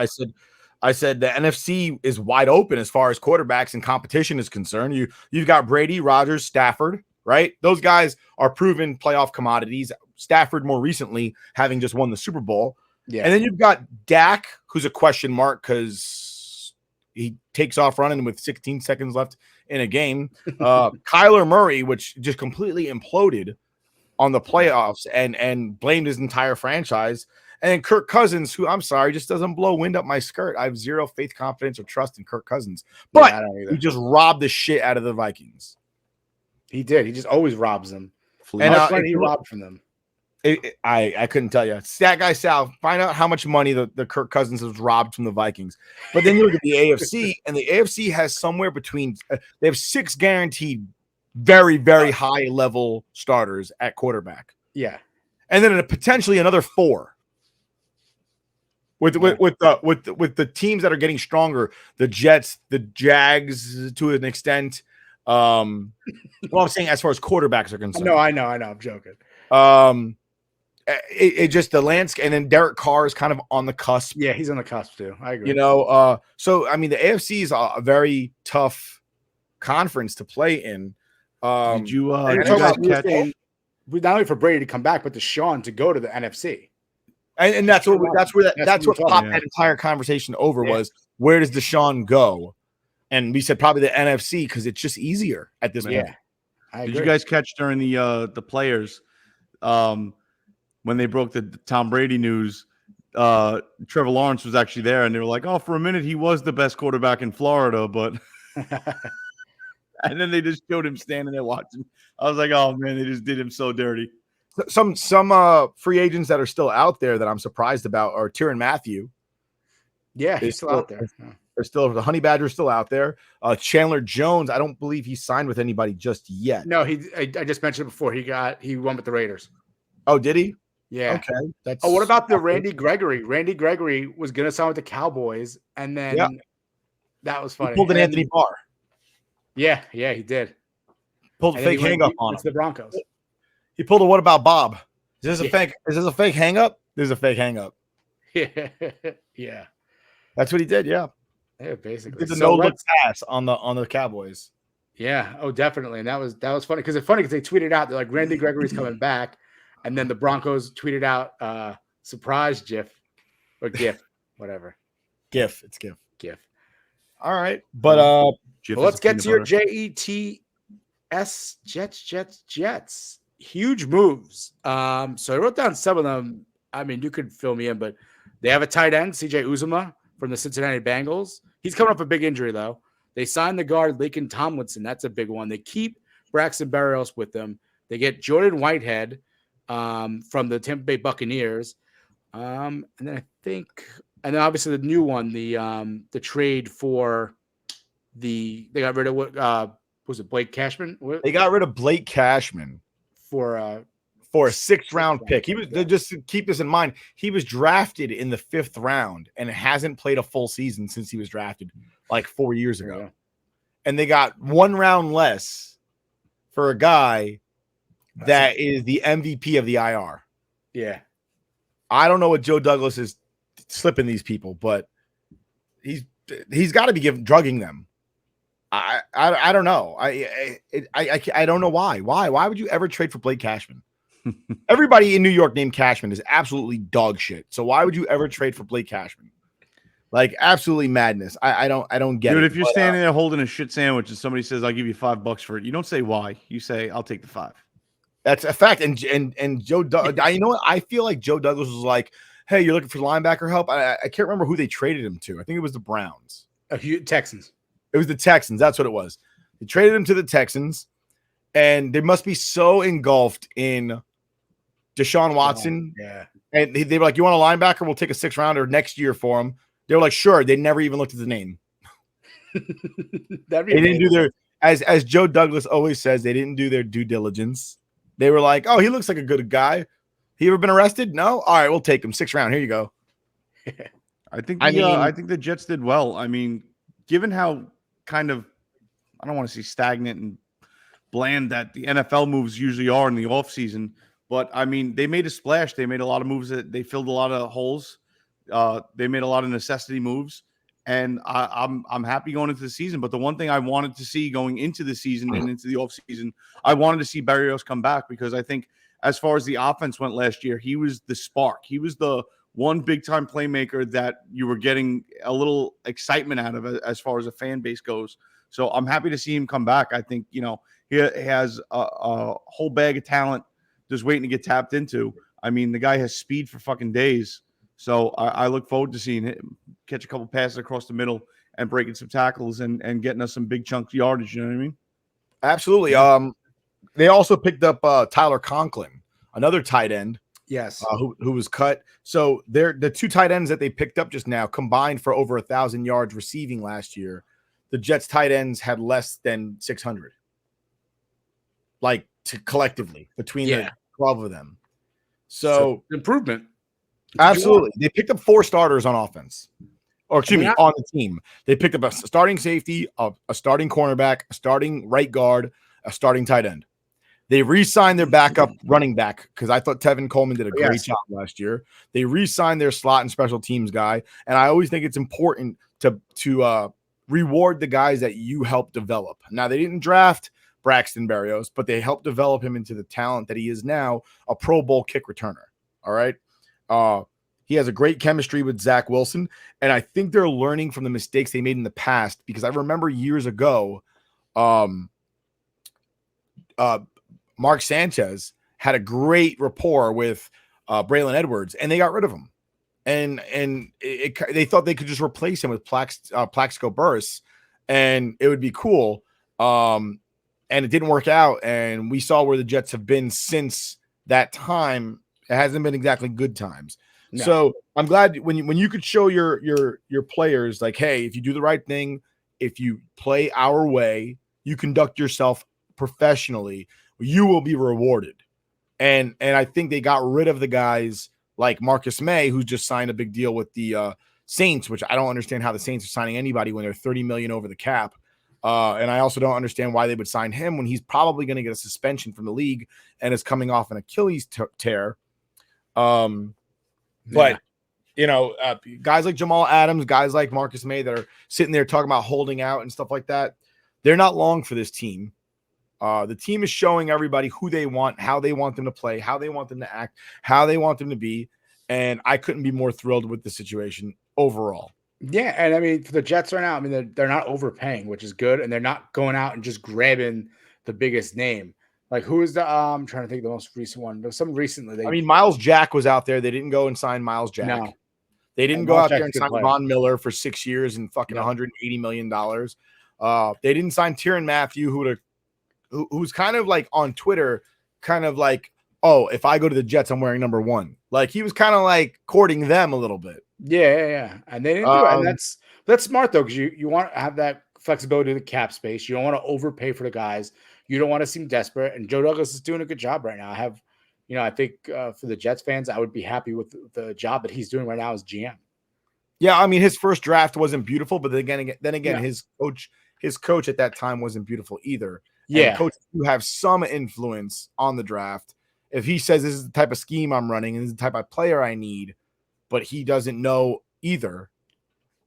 I said the NFC is wide open as far as quarterbacks and competition is concerned. You've got Brady, Rodgers, Stafford, right? Those guys are proven playoff commodities. Stafford more recently having just won the Super Bowl. Yeah. And then you've got Dak, who's a question mark because he takes off running with 16 seconds left in a game. Kyler Murray, which just completely imploded on the playoffs and blamed his entire franchise. And then Kirk Cousins, who I'm sorry, just doesn't blow wind up my skirt. I have zero faith, confidence, or trust in Kirk Cousins. But he just robbed the shit out of the Vikings. He did. He just always robs them. And he robbed from them. I couldn't tell you. Stat guy Sal, find out how much money the Kirk Cousins has robbed from the Vikings. But then you look at the AFC, and the AFC has somewhere between they have 6 guaranteed very, very high level starters at quarterback. Yeah. And then potentially another 4. With the teams that are getting stronger, the Jets, the Jags to an extent. Well, I'm saying as far as quarterbacks are concerned. No, I know. I'm joking. It just the landscape, and then Derek Carr is kind of on the cusp. Yeah, he's on the cusp too. I agree. You know, so I mean, the AFC is a very tough conference to play in. Did you guys catch? Not only for Brady to come back, but to Sean to go to the NFC. And that's what popped that entire conversation over was where does Deshaun go? And we said probably the NFC because it's just easier at this point. Did you guys catch during the players when they broke the Tom Brady news? Trevor Lawrence was actually there, and they were like, "Oh, for a minute he was the best quarterback in Florida," but and then they just showed him standing there watching. I was like, "Oh man, they just did him so dirty." Some free agents that are still out there that I'm surprised about are Tyrann Mathieu. Yeah, he's still out there. They're still the Honey Badger's still out there. Chandler Jones, I don't believe he signed with anybody just yet. No, I just mentioned it before. He won with the Raiders. Oh, did he? Yeah. Okay. What about the Randy Gregory? Randy Gregory was gonna sign with the Cowboys, and then that was funny. He pulled an Anthony Barr. Yeah, he did. Pulled a fake hang up on him. The Broncos. He pulled a what about Bob? Is this a fake? Is this a fake hang up? This is a fake hang up. Yeah. That's what he did. Yeah. Yeah, basically. It's a no-look pass on the Cowboys. Yeah. Oh, definitely. And that was funny because they tweeted out they're like Randy Gregory's coming back, and then the Broncos tweeted out surprise GIF or GIF, whatever. GIF. It's GIF. GIF. All right, but let's get to your JETS Jets. Huge moves. So I wrote down some of them. I mean, you could fill me in, but they have a tight end, CJ Uzomah from the Cincinnati Bengals. He's coming off a big injury, though. They signed the guard, Laken Tomlinson. That's a big one. They keep Braxton Berrios with them. They get Jordan Whitehead from the Tampa Bay Buccaneers. And then I think And then obviously the new one, the trade for they got rid of was it Blake Cashman? They got rid of Blake Cashman for a 6th-round pick. He was just to keep this in mind. He was drafted in the 5th round and hasn't played a full season since he was drafted like 4 years ago. Yeah. And they got 1 round less for a guy that is the MVP of the IR. Yeah. I don't know what Joe Douglas is slipping these people, but he's got to be drugging them. I don't know. I don't know why. Why would you ever trade for Blake Cashman? Everybody in New York named Cashman is absolutely dog shit. So why would you ever trade for Blake Cashman? Like absolutely madness. I don't get it. Dude, if you're standing there holding a shit sandwich and somebody says, I'll give you $5 for it, you don't say why. You say, I'll take the 5. That's a fact. And Joe you know what? I feel like Joe Douglas was like, hey, you're looking for linebacker help? I can't remember who they traded him to. I think it was the Browns. Texans. It was the Texans. That's what it was. They traded him to the Texans, and they must be so engulfed in Deshaun Watson. Yeah. And they were like, you want a linebacker? We'll take a 6th rounder next year for him. They were like, sure. They never even looked at the name. They didn't do their, as Joe Douglas always says, they didn't do their due diligence. They were like, oh, he looks like a good guy. He ever been arrested? No? All right, we'll take him. 6th round. Here you go. I think the Jets did well. I mean, given how kind of, I don't want to say stagnant and bland that the NFL moves usually are in the offseason, but I mean, they made a splash. They made a lot of moves that they filled a lot of holes. They made a lot of necessity moves, and I'm happy going into the season. But the one thing I wanted to see going into the season and into the offseason, I wanted to see Berrios come back, because I think as far as the offense went last year, he was the spark. He was the one big-time playmaker that you were getting a little excitement out of as far as a fan base goes. So I'm happy to see him come back. I think, he has a whole bag of talent just waiting to get tapped into. I mean, the guy has speed for fucking days. So I look forward to seeing him catch a couple passes across the middle and breaking some tackles and getting us some big chunks of yardage. You know what I mean? Absolutely. They also picked up Tyler Conklin, another tight end. Yes. Who was cut. So the 2 tight ends that they picked up just now combined for over 1,000 yards receiving last year. The Jets tight ends had less than 600. Like collectively between the 12 of them. So improvement. Absolutely. They picked up 4 starters on offense. Or excuse me, on the team. They picked up a starting safety, a starting cornerback, a starting right guard, a starting tight end. They re-signed their backup running back, because I thought Tevin Coleman did a great job last year. They re-signed their slot and special teams guy. And I always think it's important to reward the guys that you help develop. Now, they didn't draft Braxton Berrios, but they helped develop him into the talent that he is now, a Pro Bowl kick returner. All right. He has a great chemistry with Zach Wilson, and I think they're learning from the mistakes they made in the past, because I remember years ago, Mark Sanchez had a great rapport with Braylon Edwards, and they got rid of him. And they thought they could just replace him with Plaxico Burress, and it would be cool. And it didn't work out, and we saw where the Jets have been since that time. It hasn't been exactly good times. No. So I'm glad when you could show your players, like, hey, if you do the right thing, if you play our way, you conduct yourself professionally, you will be rewarded. And I think they got rid of the guys like Marcus May, who just signed a big deal with the Saints, which I don't understand how the Saints are signing anybody when they're $30 million over the cap. And I also don't understand why they would sign him when he's probably going to get a suspension from the league and is coming off an Achilles tear. But guys like Jamal Adams, guys like Marcus May that are sitting there talking about holding out and stuff like that, they're not long for this team. The team is showing everybody who they want, how they want them to play, how they want them to act, how they want them to be. And I couldn't be more thrilled with the situation overall. Yeah, and I mean, for the Jets right now, I mean, they're not overpaying, which is good, and they're not going out and just grabbing the biggest name. Like, who is the I'm trying to think of the most recent one. There was some recently. Miles Jack was out there. They didn't go and sign Miles Jack. No. They didn't go out there and sign Von Miller for 6 years and fucking $180 million. They didn't sign Tyrann Mathieu, who's kind of like on Twitter, kind of like, oh, if I go to the Jets, I'm wearing number 1. Like, he was kind of like courting them a little bit. Yeah. And they didn't do it. And Um, that's smart though, because you want to have that flexibility to the cap space. You don't want to overpay for the guys. You don't want to seem desperate. And Joe Douglas is doing a good job right now. I think for the Jets fans, I would be happy with the job that he's doing right now as GM. Yeah, I mean, his first draft wasn't beautiful, but then again, Yeah. his coach at that time wasn't beautiful either. Yeah. And coaches do have some influence on the draft. If he says this is the type of scheme I'm running and this is the type of player I need, but he doesn't know either,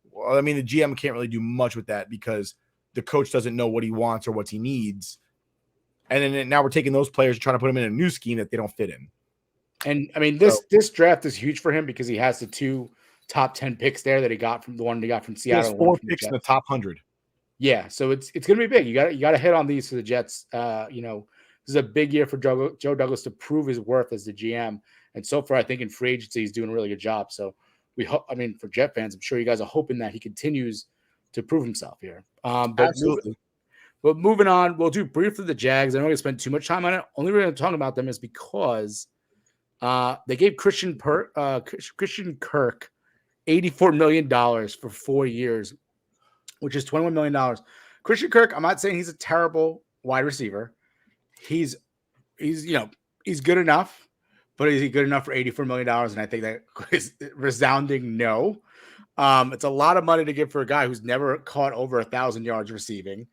well, I mean, the GM can't really do much with that because the coach doesn't know what he wants or what he needs. And then now we're taking those players and trying to put them in a new scheme that they don't fit in. And I mean, this draft is huge for him because he has the 2 top 10 picks there that he got from the one he got from He has Seattle. 4 picks in the top 100. Yeah, so it's going to be big. You got to hit on these for the Jets. This is a big year for Joe Douglas to prove his worth as the GM. And so far, I think in free agency, he's doing a really good job. So we hope. I mean, for Jet fans, I'm sure you guys are hoping that he continues to prove himself here. Absolutely. But moving on, we'll do briefly the Jags. I don't want to spend too much time on it. Only reason I'm talking about them is because they gave Christian Kirk $84 million for 4 years, which is $21 million. Christian Kirk, I'm not saying he's a terrible wide receiver. He's good enough, but is he good enough for $84 million? And I think that is resounding no. It's a lot of money to give for a guy who's never caught over 1,000 yards receiving.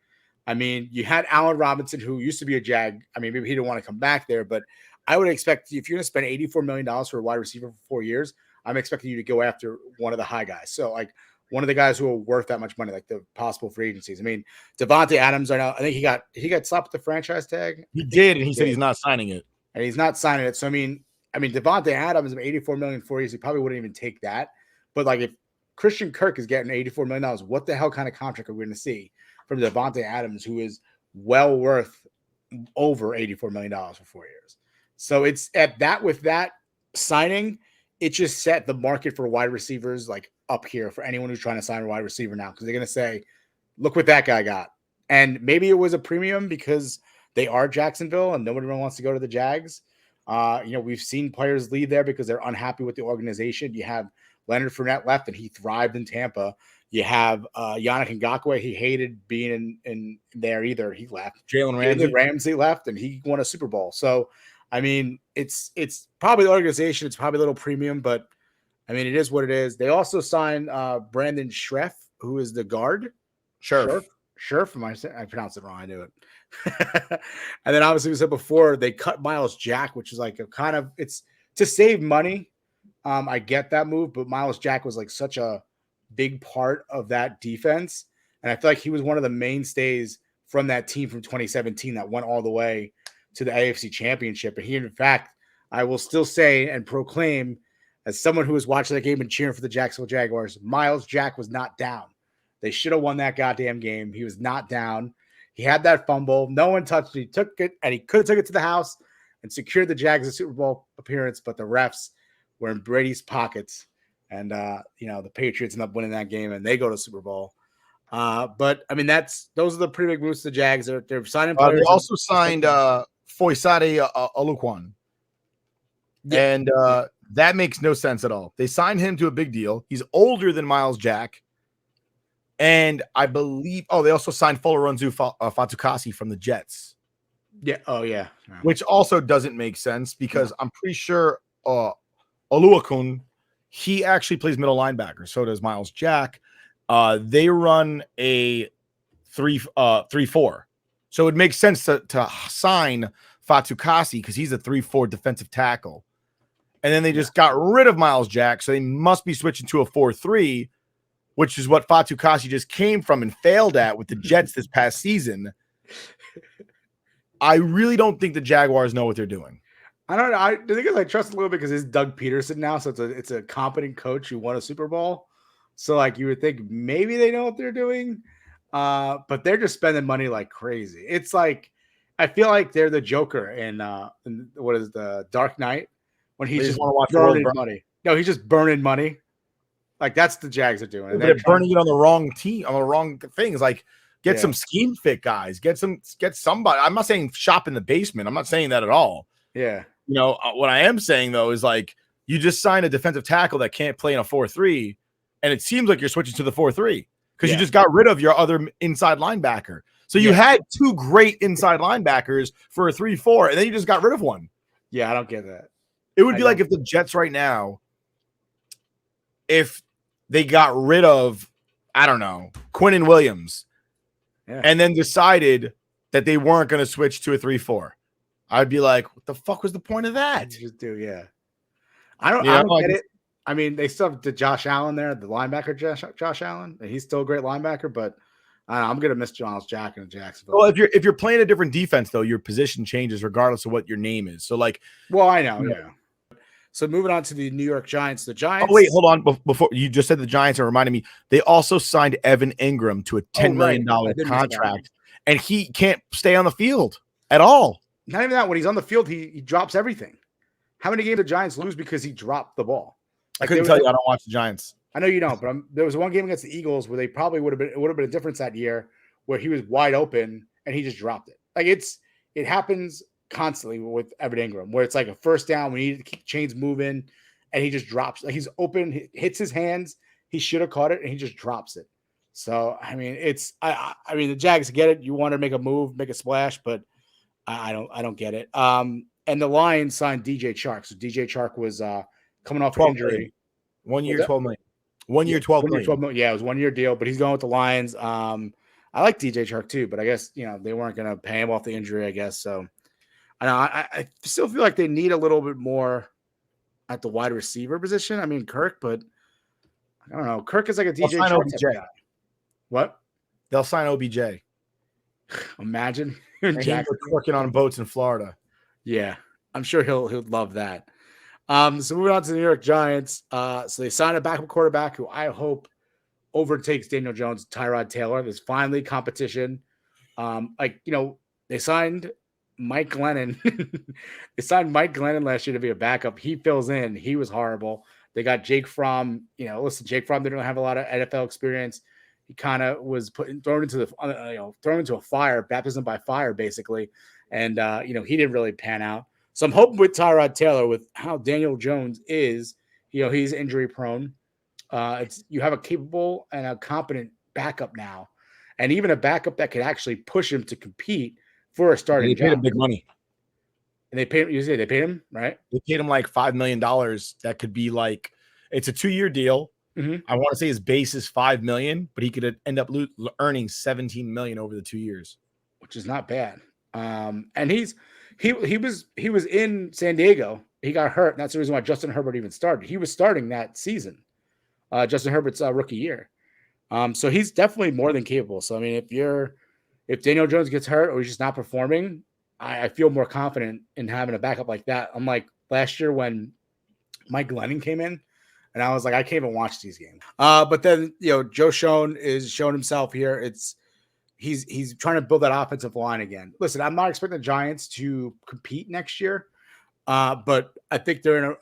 I mean, you had Allen Robinson, who used to be a Jag. I mean, maybe he didn't want to come back there, but I would expect if you're going to spend $84 million for a wide receiver for 4 years, I'm expecting you to go after one of the high guys. So, like, one of the guys who are worth that much money, like the possible free agencies. I mean, Devontae Adams, I think he got slapped with the franchise tag. He did, and he said he's not signing it. And he's not signing it. So, I mean, Devontae Adams, $84 million 4 years, he probably wouldn't even take that. But, like, if Christian Kirk is getting $84 million, what the hell kind of contract are we going to see from Devontae Adams, who is well worth over $84 million for 4 years? So it's with that signing, it just set the market for wide receivers like up here for anyone who's trying to sign a wide receiver now, because they're going to say, look what that guy got. And maybe it was a premium because they are Jacksonville and nobody really wants to go to the Jags. We've seen players leave there because they're unhappy with the organization. You have Leonard Fournette left and he thrived in Tampa. You have Yannick Ngakoue. He hated being in there either. He left. Jalen Ramsey left and he won a Super Bowl. So, I mean, it's probably the organization. It's probably a little premium, but I mean, it is what it is. They also signed Brandon Scherf, who is the guard. Scherf. I pronounced it wrong. I knew it. And then obviously we said before they cut Miles Jack, which is like it's to save money. I get that move, but Miles Jack was like such a big part of that defense. And I feel like he was one of the mainstays from that team from 2017 that went all the way to the AFC Championship. And he, in fact, I will still say and proclaim, as someone who was watching that game and cheering for the Jacksonville Jaguars, Miles Jack was not down. They should have won that goddamn game. He was not down. He had that fumble. No one touched it. He took it, and he could have took it to the house and secured the Jags a Super Bowl appearance, but the refs were in Brady's pockets. And, the Patriots end up winning that game, and they go to Super Bowl. But, I mean, those are the pretty big moves to the Jags. They're signing players. They also signed Foyesade Oluokun. Yeah. And that makes no sense at all. They signed him to a big deal. He's older than Miles Jack. And I believe, they also signed Folorunso Fatukasi from the Jets. Yeah. Oh, yeah. Which also doesn't make sense because I'm pretty sure Oluokun, he actually plays middle linebacker. So does Miles Jack. They run a 3-4. So it makes sense to sign Fatukasi because he's a 3-4 defensive tackle. And then they just got rid of Miles Jack. So they must be switching to a 4-3, which is what Fatukasi just came from and failed at with the Jets this past season. I really don't think the Jaguars know what they're doing. I don't know. I think I trust a little bit because it's Doug Peterson now. So it's a competent coach who won a Super Bowl. So like you would think maybe they know what they're doing. But they're just spending money like crazy. It's like, I feel like they're the Joker in what is the Dark Knight when he's just burning money. No, he's just burning money. Like that's the Jags are doing. They're burning it on the wrong team, on the wrong things. Like get some scheme fit guys, get somebody. I'm not saying shop in the basement. I'm not saying that at all. Yeah. What I am saying though is like You just signed a defensive tackle that can't play in a 4-3, and it seems like you're switching to the 4-3 because you just got rid of your other inside linebacker. So you had two great inside linebackers for a 3-4, and then you just got rid of one. Yeah, I don't get that. It would be like if the Jets right now, if they got rid of, I don't know, Quinnen Williams, and then decided that they weren't going to switch to a 3-4. I'd be like, what the fuck was the point of that? Just do, I don't get it. I mean, they still have the Josh Allen there, the linebacker Josh Allen, and he's still a great linebacker, but I'm gonna miss Miles Jack in Jacksonville. Well, if you're playing a different defense, though, your position changes regardless of what your name is. So, like, well, I know, So moving on to the New York Giants. The Giants. Oh wait, hold on. Before you just said the Giants are reminding me, they also signed Evan Ingram to a $10 million contract, and he can't stay on the field at all. Not even that. When he's on the field, he drops everything. How many games the Giants lose because he dropped the ball? I couldn't tell you. I don't watch the Giants. I know you don't, but there was one game against the Eagles where they probably would have been a difference that year, where he was wide open and he just dropped it. Like it happens constantly with Evan Ingram, where it's like a first down, we need to keep chains moving, and he just drops. Like he's open, hits his hands, he should have caught it, and he just drops it. So I mean, I mean the Jags get it. You want to make a move, make a splash, but I don't get it. And the Lions signed DJ Chark. So DJ Chark was coming off an injury. 1 year, $12 million. 1 year, $12 million. $12 million. Yeah, it was 1 year deal, but he's going with the Lions. I like DJ Chark too, but I guess they weren't going to pay him off the injury. I guess so. I still feel like they need a little bit more at the wide receiver position. I mean Kirk, but I don't know. Kirk is like a DJ Chark guy. What? They'll sign OBJ. Imagine Jack working on boats in Florida. Yeah, I'm sure he'll love that. So moving on to the New York Giants. So they signed a backup quarterback who I hope overtakes Daniel Jones, Tyrod Taylor. There's finally competition. They signed Mike Glennon. They signed Mike Glennon last year to be a backup. He fills in. He was horrible. They got Jake Fromm. Jake Fromm didn't have a lot of NFL experience. He kind of was thrown into a fire, baptism by fire, basically. And, he didn't really pan out. So I'm hoping with Tyrod Taylor, with how Daniel Jones is, he's injury prone. You have a capable and a competent backup now, and even a backup that could actually push him to compete for a starting job. They paid him big money. And they paid him, right? They paid him like $5 million. That could be like, it's a 2-year deal. Mm-hmm. I want to say his base is $5 million, but he could end up earning $17 million over the 2 years, which is not bad. And he was in San Diego. He got hurt, and that's the reason why Justin Herbert even started. He was starting that season, Justin Herbert's rookie year. So he's definitely more than capable. So I mean, if Daniel Jones gets hurt or he's just not performing, I feel more confident in having a backup like that. Unlike last year when Mike Glennon came in, and I was like, I can't even watch these games. But then Joe Schoen is showing himself here. He's trying to build that offensive line again. Listen, I'm not expecting the Giants to compete next year, but I think they're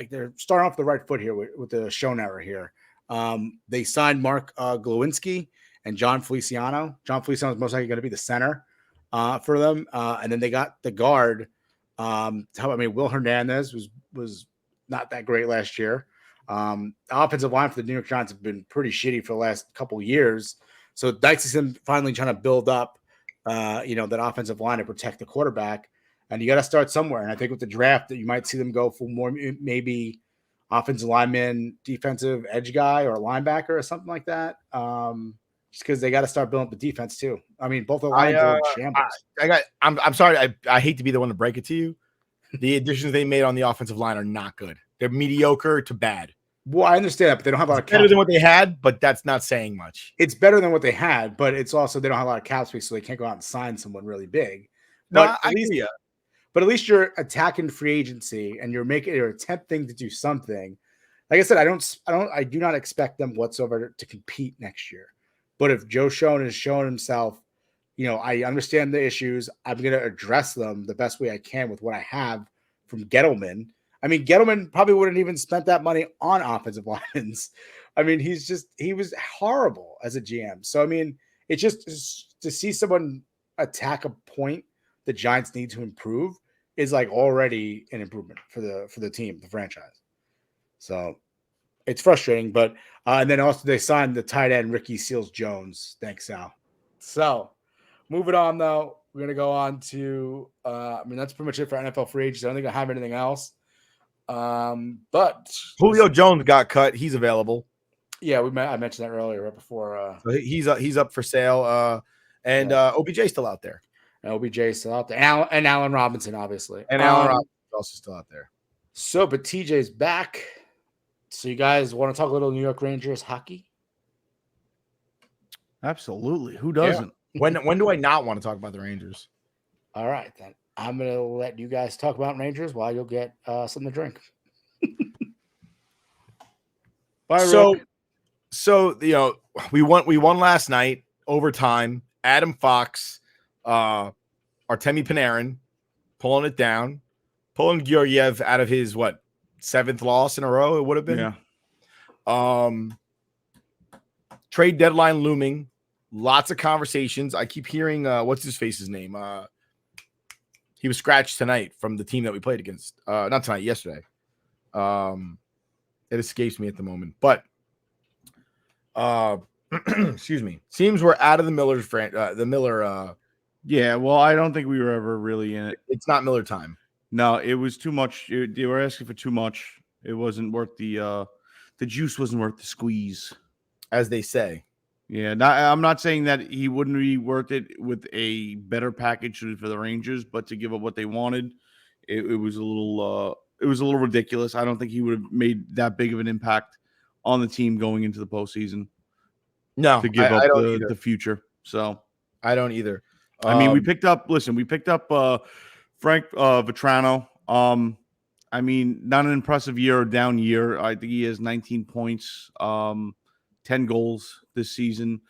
they're starting off the right foot here with the Schoen era here. They signed Mark Glowinski and John Feliciano. John Feliciano is most likely going to be the center for them, and then they got the guard. Will Hernandez was not that great last year. The offensive line for the New York Giants have been pretty shitty for the last couple of years. So Dykes is finally trying to build up, that offensive line to protect the quarterback. And you got to start somewhere. And I think with the draft that you might see them go for more, maybe offensive lineman, defensive edge guy, or linebacker or something like that. Just because they got to start building up the defense too. I mean, both the lines are in shambles. I'm sorry. I hate to be the one to break it to you. The additions they made on the offensive line are not good. They're mediocre to bad. Well, I understand that, but they don't have a lot of better than what they had, but that's not saying much. It's better than what they had, but it's also they don't have a lot of cap space, so they can't go out and sign someone really big. But at least you're attacking free agency and you're attempting to do something. Like I said, I do not expect them whatsoever to compete next year. But if Joe Schoen has shown himself, I understand the issues. I'm going to address them the best way I can with what I have from Gettleman. I mean, Gettleman probably wouldn't even spent that money on offensive linemen. I mean, he was horrible as a GM. So, I mean, it's just to see someone attack a point the Giants need to improve is like already an improvement for the team, the franchise. So it's frustrating. But and then also they signed the tight end Ricky Seals Jones. Thanks, Sal. So moving on though, we're gonna go on to that's pretty much it for NFL free agents. I don't think I have anything else. But Julio Jones got cut. He's available. yeah, I mentioned that earlier, right before. So he's up for sale. And OBJ's still out there. OBJ still out there, and Allen Robinson, obviously, And Allen Robinson is also still out there. So, but TJ's back. So, you guys want to talk a little New York Rangers hockey? Absolutely. Who doesn't? Yeah. When do I not want to talk about the Rangers? All right, then I'm gonna let you guys talk about Rangers while you'll get something to drink. Bye, So Rook. we won last night overtime. Adam Fox, Artemi Panarin pulling it down, pulling Georgiev out of his 7th loss in a row. It would have been. Yeah. Trade deadline looming. Lots of conversations. I keep hearing what's his face's name. He was scratched tonight from the team that we played against. Not tonight, yesterday. It escapes me at the moment, but excuse me. Seems we're out of the Miller. Yeah. Well, I don't think we were ever really in it. It's not Miller time. No, it was too much. They were asking for too much. It wasn't worth the juice wasn't worth the squeeze, as they say. Yeah, I'm not saying that he wouldn't be worth it with a better package for the Rangers, but to give up what they wanted, it was a little ridiculous. I don't think he would have made that big of an impact on the team going into the postseason. No, to give up the future. So I don't either. I mean, we picked up Frank Vetrano. I mean, not an impressive year or down year. I think he has 19 points, 10 goals this season.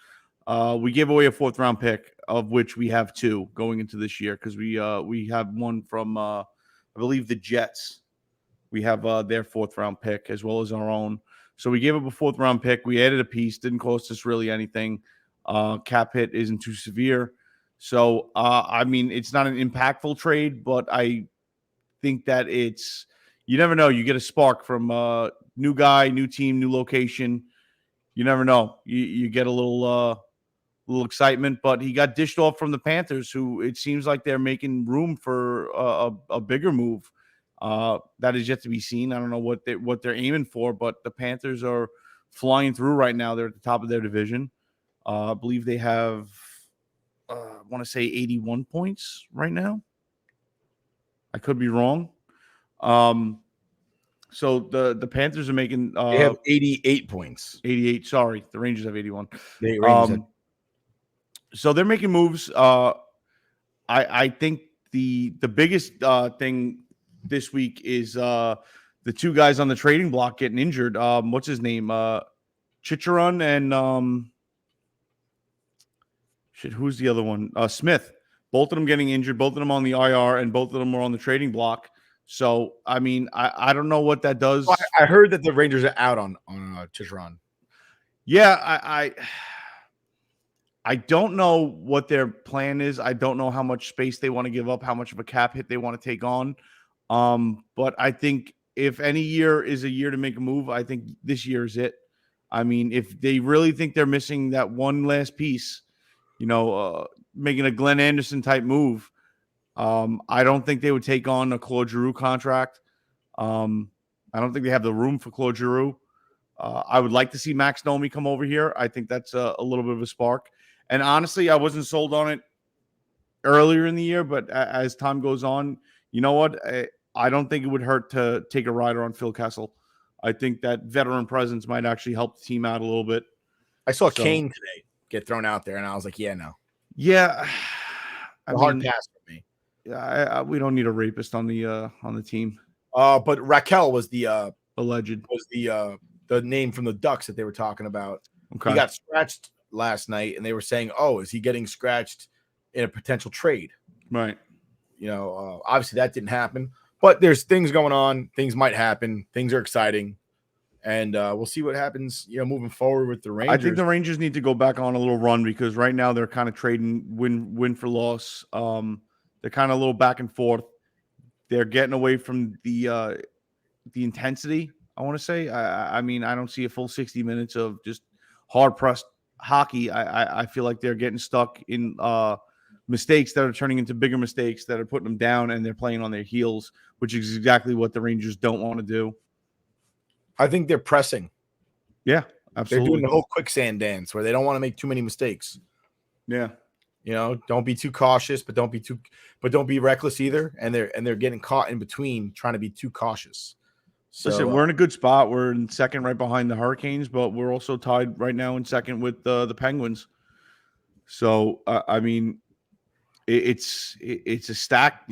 We gave away a 4th round pick, of which we have 2 going into this year because we have one from I believe the Jets. We have their 4th round pick as well as our own. So we gave up a 4th round pick. We added a piece. Didn't cost us really anything. Cap hit isn't too severe. So I mean, it's not an impactful trade, but I think that you never know. You get a spark from new guy, new team, new location. You never know. You get a little excitement, but he got dished off from the Panthers, who it seems like they're making room for a bigger move. That is yet to be seen. I don't know what they're aiming for, but the Panthers are flying through right now. They're at the top of their division. I believe they have, I want to say 81 points right now. I could be wrong. So the Panthers are making they have 88 points. 88. Sorry, the Rangers have 81. So they're making moves. I think the biggest thing this week is the 2 guys on the trading block getting injured. What's his name? Chicharon and who's the other one? Smith. Both of them getting injured. Both of them on the IR, and both of them are on the trading block. So, I mean, I don't know what that does. I heard that the Rangers are out on Chicharon. Yeah, I don't know what their plan is. I don't know how much space they want to give up, how much of a cap hit they want to take on. But I think if any year is a year to make a move, I think this year is it. I mean, if they really think they're missing that one last piece, making a Glenn Anderson type move, I don't think they would take on a Claude Giroux contract. I don't think they have the room for Claude Giroux. I would like to see Max Domi come over here. I think that's a little bit of a spark. And honestly, I wasn't sold on it earlier in the year, but as time goes on, you know what? I don't think it would hurt to take a rider on Phil Kessel. I think that veteran presence might actually help the team out a little bit. I saw Kane today get thrown out there, and I was like, yeah, no. Yeah. Hard pass for me. Yeah, we don't need a rapist on the team. But Raquel was the alleged the name from the Ducks that they were talking about. Okay. He got scratched last night, and they were saying, "Oh, is he getting scratched in a potential trade?" Right. Obviously that didn't happen, but there's things going on. Things might happen. Things are exciting, and we'll see what happens. Moving forward with the Rangers. I think the Rangers need to go back on a little run because right now they're kind of trading win for loss. They're kind of a little back and forth. They're getting away from the intensity. I want to say. I mean, I don't see a full 60 minutes of just hard pressed hockey. I feel like they're getting stuck in mistakes that are turning into bigger mistakes that are putting them down, and they're playing on their heels, which is exactly what the Rangers don't want to do. I think they're pressing. Yeah, They're absolutely. doing the whole quicksand dance where they don't want to make too many mistakes. Yeah. Don't be too cautious, but don't be reckless either. And they're getting caught in between trying to be too cautious. So, Listen, we're in a good spot. We're in second right behind the Hurricanes, but we're also tied right now in second with the Penguins. So, I mean, it's a stacked,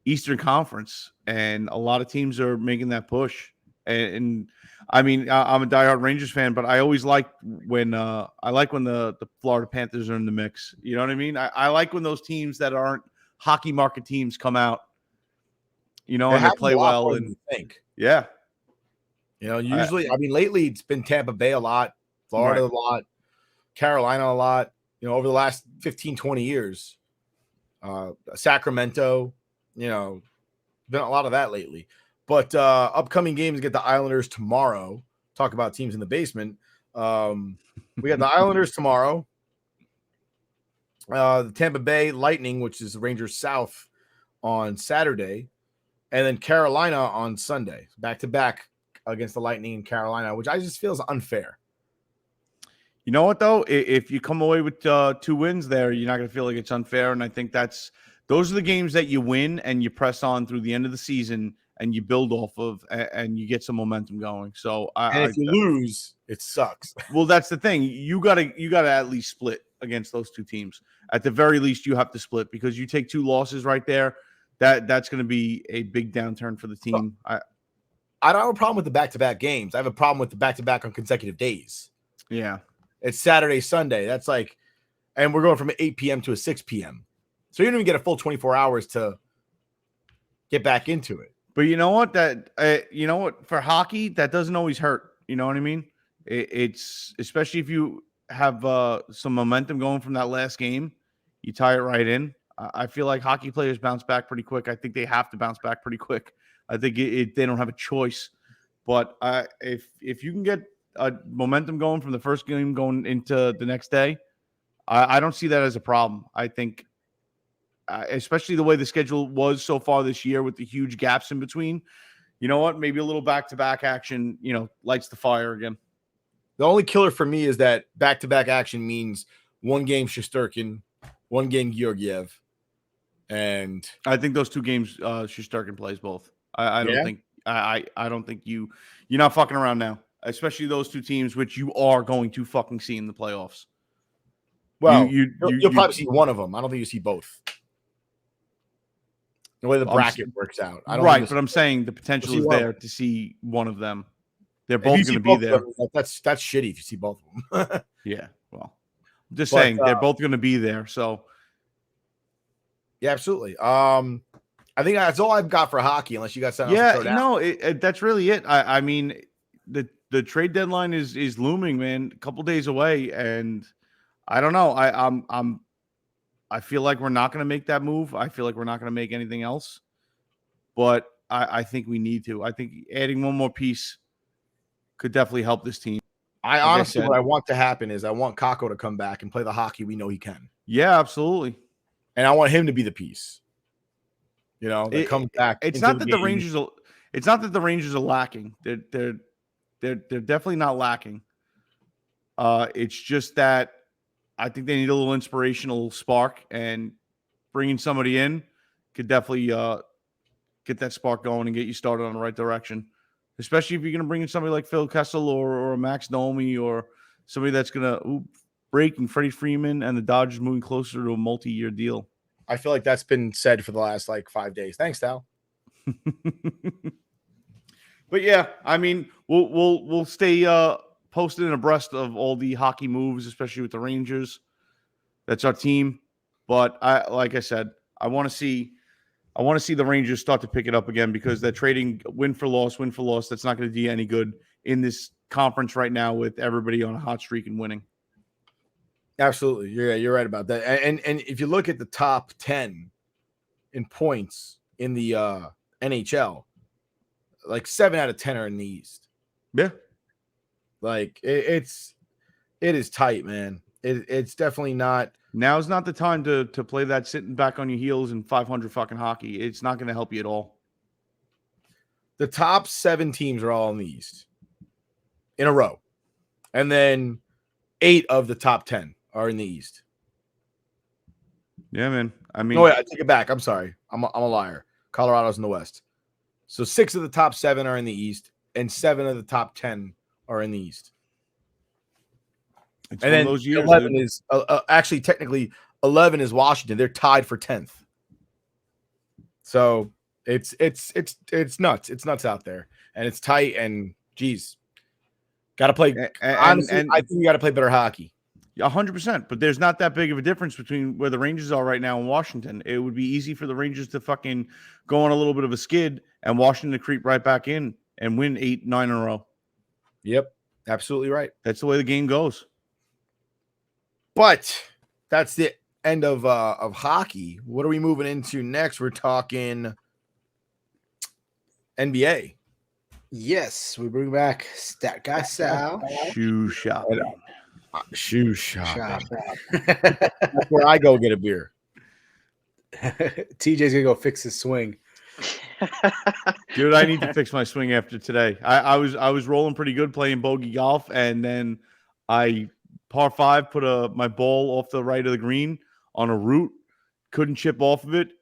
Eastern Conference, and a lot of teams are making that push. And I mean, I'm a diehard Rangers fan, but I always like when the Florida Panthers are in the mix. You know what I mean? I like when those teams that aren't hockey market teams come out, and they play well. And you think. Yeah. Usually, lately it's been Tampa Bay a lot, Florida a lot, Carolina a lot, over the last 15, 20 years. Sacramento, been a lot of that lately. But upcoming games, get the Islanders tomorrow. Talk about teams in the basement. We got the Islanders tomorrow. The Tampa Bay Lightning, which is the Rangers South, on Saturday. And then Carolina on Sunday. Back-to-back against the Lightning and Carolina, which I just feel is unfair. You know what, though? If you come away with 2 wins there, you're not going to feel like it's unfair. And I think those are the games that you win and you press on through the end of the season and you build off of, and you get some momentum going. So, if you lose, it sucks. Well, that's the thing. You gotta at least split against those 2 teams. At the very least, you have to split, because you take 2 losses right there. That's going to be a big downturn for the team. I don't have a problem with the back-to-back games. I have a problem with the back-to-back on consecutive days. Yeah. It's Saturday, Sunday. That's like, and we're going from 8 p.m. to a 6 p.m. So you don't even get a full 24 hours to get back into it. But you know what? For hockey, that doesn't always hurt. You know what I mean? It's especially if you have some momentum going from that last game, you tie it right in. I feel like hockey players bounce back pretty quick. I think they have to bounce back pretty quick. I think they don't have a choice. But if you can get momentum going from the first game going into the next day, I don't see that as a problem. I think, especially the way the schedule was so far this year with the huge gaps in between, you know what? Maybe a little back-to-back action, lights the fire again. The only killer for me is that back-to-back action means 1 game Shesterkin, 1 game Georgiev, and I think those 2 games Shesterkin plays both. I don't think I don't think you're not fucking around now, especially those 2 teams, which you are going to fucking see in the playoffs. Well, you'll probably see one of them. I don't think you see both. The way the bracket works out. But I'm saying the potential is there to see one of them. They're both going to be there. That's shitty if you see both of them. Yeah, well, I'm just saying they're both going to be there. So, yeah, absolutely. I think that's all I've got for hockey, unless you got something else to throw down. No, that's really it. I mean, the trade deadline is looming, man. A couple days away, and I don't know. I feel like we're not going to make that move. I feel like we're not going to make anything else. But I think we need to. I think adding one more piece could definitely help this team. What I want to happen is I want Kakko to come back and play the hockey we know he can. Yeah, absolutely. And I want him to be the piece. That comes back. It's not that the Rangers are. It's not that the Rangers are lacking. They're definitely not lacking. It's just that I think they need a little inspirational spark, and bringing somebody in could definitely get that spark going and get you started on the right direction. Especially if you're going to bring in somebody like Phil Kessel or Max Domi, or somebody that's going to break, and Freddie Freeman and the Dodgers moving closer to a multi-year deal. I feel like that's been said for the last 5 days. Thanks, Tal. But yeah, I mean, we'll stay posted and abreast of all the hockey moves, especially with the Rangers. That's our team. But like I said, I want to see the Rangers start to pick it up again, because they're trading win for loss. That's not going to do you any good in this conference right now with everybody on a hot streak and winning. Absolutely. You're right about that. And if you look at the top 10 in points in the NHL, like 7 out of 10 are in the East. Yeah. Like it is tight, man. It's definitely not. Now's not the time to play that sitting back on your heels and 500 fucking hockey. It's not going to help you at all. The top 7 teams are all in the East in a row. And then 8 of the top 10 are in the East. Yeah, man. I mean, No, wait, I take it back. I'm sorry. I'm a liar. Colorado's in the West. So 6 of the top 7 are in the East, and 7 of the top 10 are in the East. it's And one then of those years, 11 dude. is actually technically 11 is Washington. They're tied for 10th. So it's nuts. It's nuts out there, and it's tight. And geez, got to play. Honestly, I think you got to play better hockey. 100%. But there's not that big of a difference between where the Rangers are right now and Washington. It would be easy for the Rangers to fucking go on a little bit of a skid and Washington to creep right back in and win 8, 9 in a row. Yep, absolutely right. That's the way the game goes. But that's the end of hockey. What are we moving into next? We're talking NBA. Yes, we bring back Stat Guy Sal. Shoe shopping. Shoe shop. That's where I go get a beer. TJ's gonna go fix his swing. Dude, I need to fix my swing after today. I was rolling pretty good playing bogey golf, and then I par 5 put my ball off the right of the green on a root, couldn't chip off of it.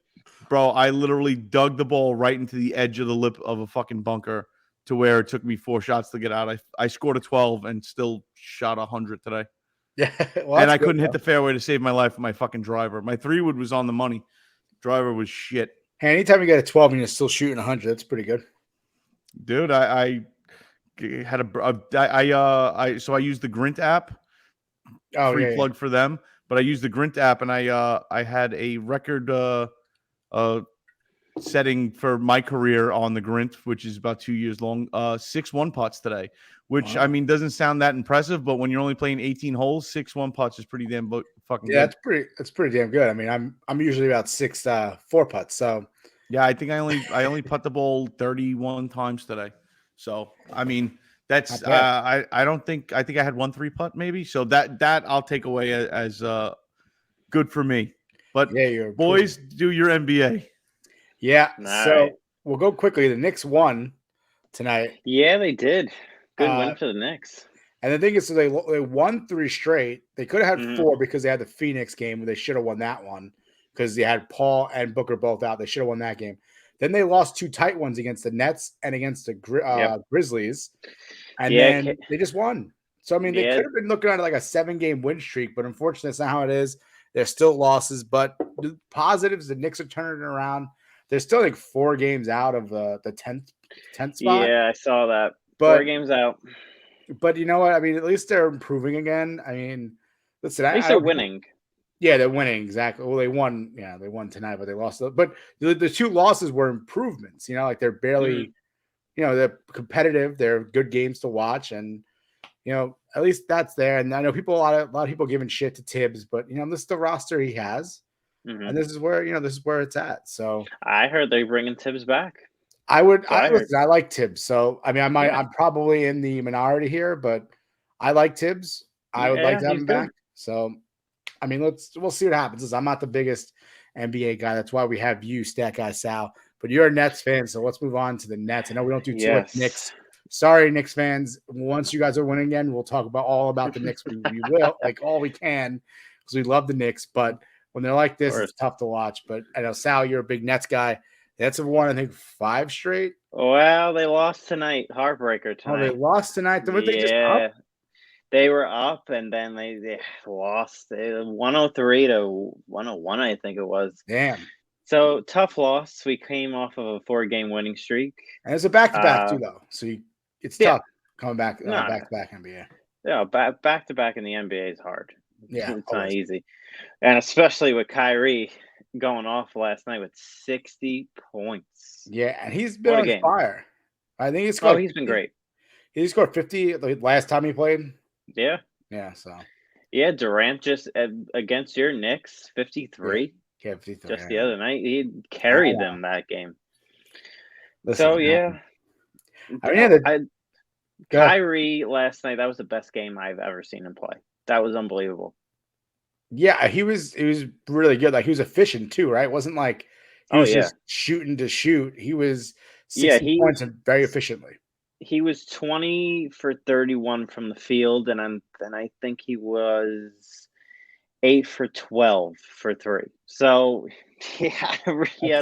Bro, I literally dug the ball right into the edge of the lip of a fucking bunker to where it took me 4 shots to get out. I scored a 12 and still shot 100 today. Yeah, well, and I good, couldn't hit the fairway to save my life with my fucking driver. My 3-wood was on the money. Driver was shit. Hey, anytime you get a 12 and you're still shooting 100, that's pretty good. Dude, I had so I used the Grint app. Free plug for them, but I used the Grint app, and I had a record setting for my career on the Grint, which is about 2 years long. 6 1-putts today, which I mean doesn't sound that impressive, but when you're only playing 18 holes, 6 1-putts is pretty damn fucking good. That's pretty damn good. I mean, I'm usually about 6 4-putts, so yeah, I think I only putt the ball 31 times today. So I mean that's I think I had 1 3-putt maybe. So that I'll take away as good for me. But yeah, boys, do your NBA. Yeah. All so right. we'll go quickly. The Knicks won tonight. Yeah, they did. Good win for the Knicks. And the thing is, so they won 3 straight. They could have had 4 because they had the Phoenix game where they should have won that one because they had Paul and Booker both out. They should have won that game. Then they lost 2 tight ones against the Nets and against the Grizzlies. And then they just won. So, I mean, they could have been looking at like a 7-game win streak, but unfortunately, that's not how it is. There's still losses, but the positives, the Knicks are turning it around. They're still like 4 games out of the 10th spot. Yeah, I saw that. But 4 games out. But you know what? I mean, at least they're improving again. I mean, listen, At least they're winning. Yeah, they're winning. Exactly. Well, they won. Yeah, they won tonight, but they lost. But the 2 losses were improvements. You know, like they're barely, you know, they're competitive. They're good games to watch. And, you know, at least that's there. And I know a lot of people giving shit to Tibbs, but, you know, this is the roster he has. And this is where, it's at. So I heard they're bringing Tibbs back. I like Tibbs. So, I mean, I'm probably in the minority here, but I like Tibbs. I would like to have him back. So, I mean, we'll see what happens. I'm not the biggest NBA guy. That's why we have you, Stat Guy Sal. But you're a Nets fan, so let's move on to the Nets. I know we don't do too much Knicks. Sorry, Knicks fans. Once you guys are winning again, we'll talk all about the Knicks. We will, like all we can, because we love the Knicks. But when they're like this, it's tough to watch. But I know, Sal, you're a big Nets guy. Nets have won, I think, 5 straight. Well, they lost tonight. Heartbreaker tonight. Oh, they lost tonight? Were they just up? They were up, and then they lost. 103 to 101, I think it was. Damn. So, tough loss. We came off of a 4-game winning streak. And it's a back-to-back, too, though. So, it's tough coming back back-to-back NBA. Yeah, back-to-back in the NBA is hard. Yeah. It's not easy. And especially with Kyrie going off last night with 60 points. Yeah, and he's been on fire. I think he's been great. He scored 50 the last time he played. Yeah. Yeah, so. Yeah, Durant just against your Knicks, 53. Yeah, 53. Just the other night, he carried them that game. Listen, so, yeah. I mean, yeah, go ahead. Kyrie last night, that was the best game I've ever seen him play. That was unbelievable. Yeah, he was really good. Like he was efficient too, right? It wasn't like he Oh, was yeah. just shooting to shoot. He was Yeah, 60 points and very efficiently. He was 20 for 31 from the field, and I think he was 8 for 12 for 3. So he had a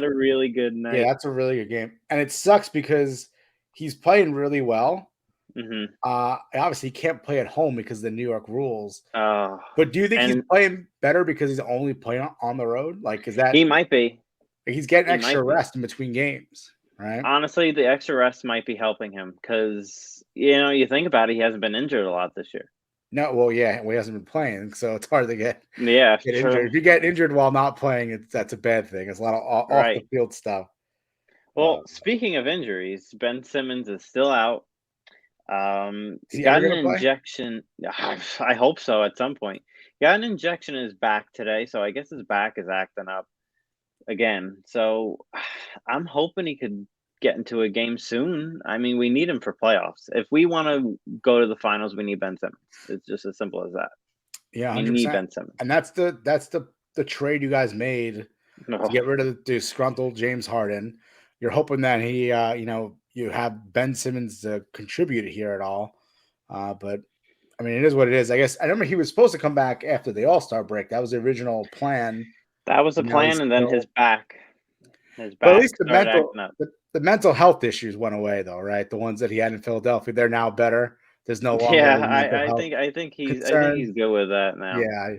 really good night. Yeah, that's a really good game. And it sucks because he's playing really well. Mm-hmm. Obviously he can't play at home because of the New York rules. But do you think he's playing better because he's only playing on the road? Like, is that he might be? He's getting extra rest in between games, right? Honestly, the extra rest might be helping him because you think about it, he hasn't been injured a lot this year. No, well, yeah, he hasn't been playing, so it's hard to get injured. If you get injured while not playing, that's a bad thing. It's a lot of off the field stuff. Well, speaking of injuries, Ben Simmons is still out. He got an injection. I hope so at some point. He got an injection in his back today, so I guess his back is acting up again. So I'm hoping he could get into a game soon. I mean, we need him for playoffs. If we want to go to the finals, we need Ben Simmons. It's just as simple as that. Yeah, 100%. We need Ben Simmons. And that's the trade you guys made to get rid of the disgruntled James Harden. You're hoping that he you have Ben Simmons to contribute here at all. But I mean, it is what it is. I guess I remember he was supposed to come back after the All-Star break. That was the original plan. That was the plan, and then his back. But at least the mental health issues went away, though, right? The ones that he had in Philadelphia, they're now better. There's no longer. Yeah, I think he's good with that now. Yeah,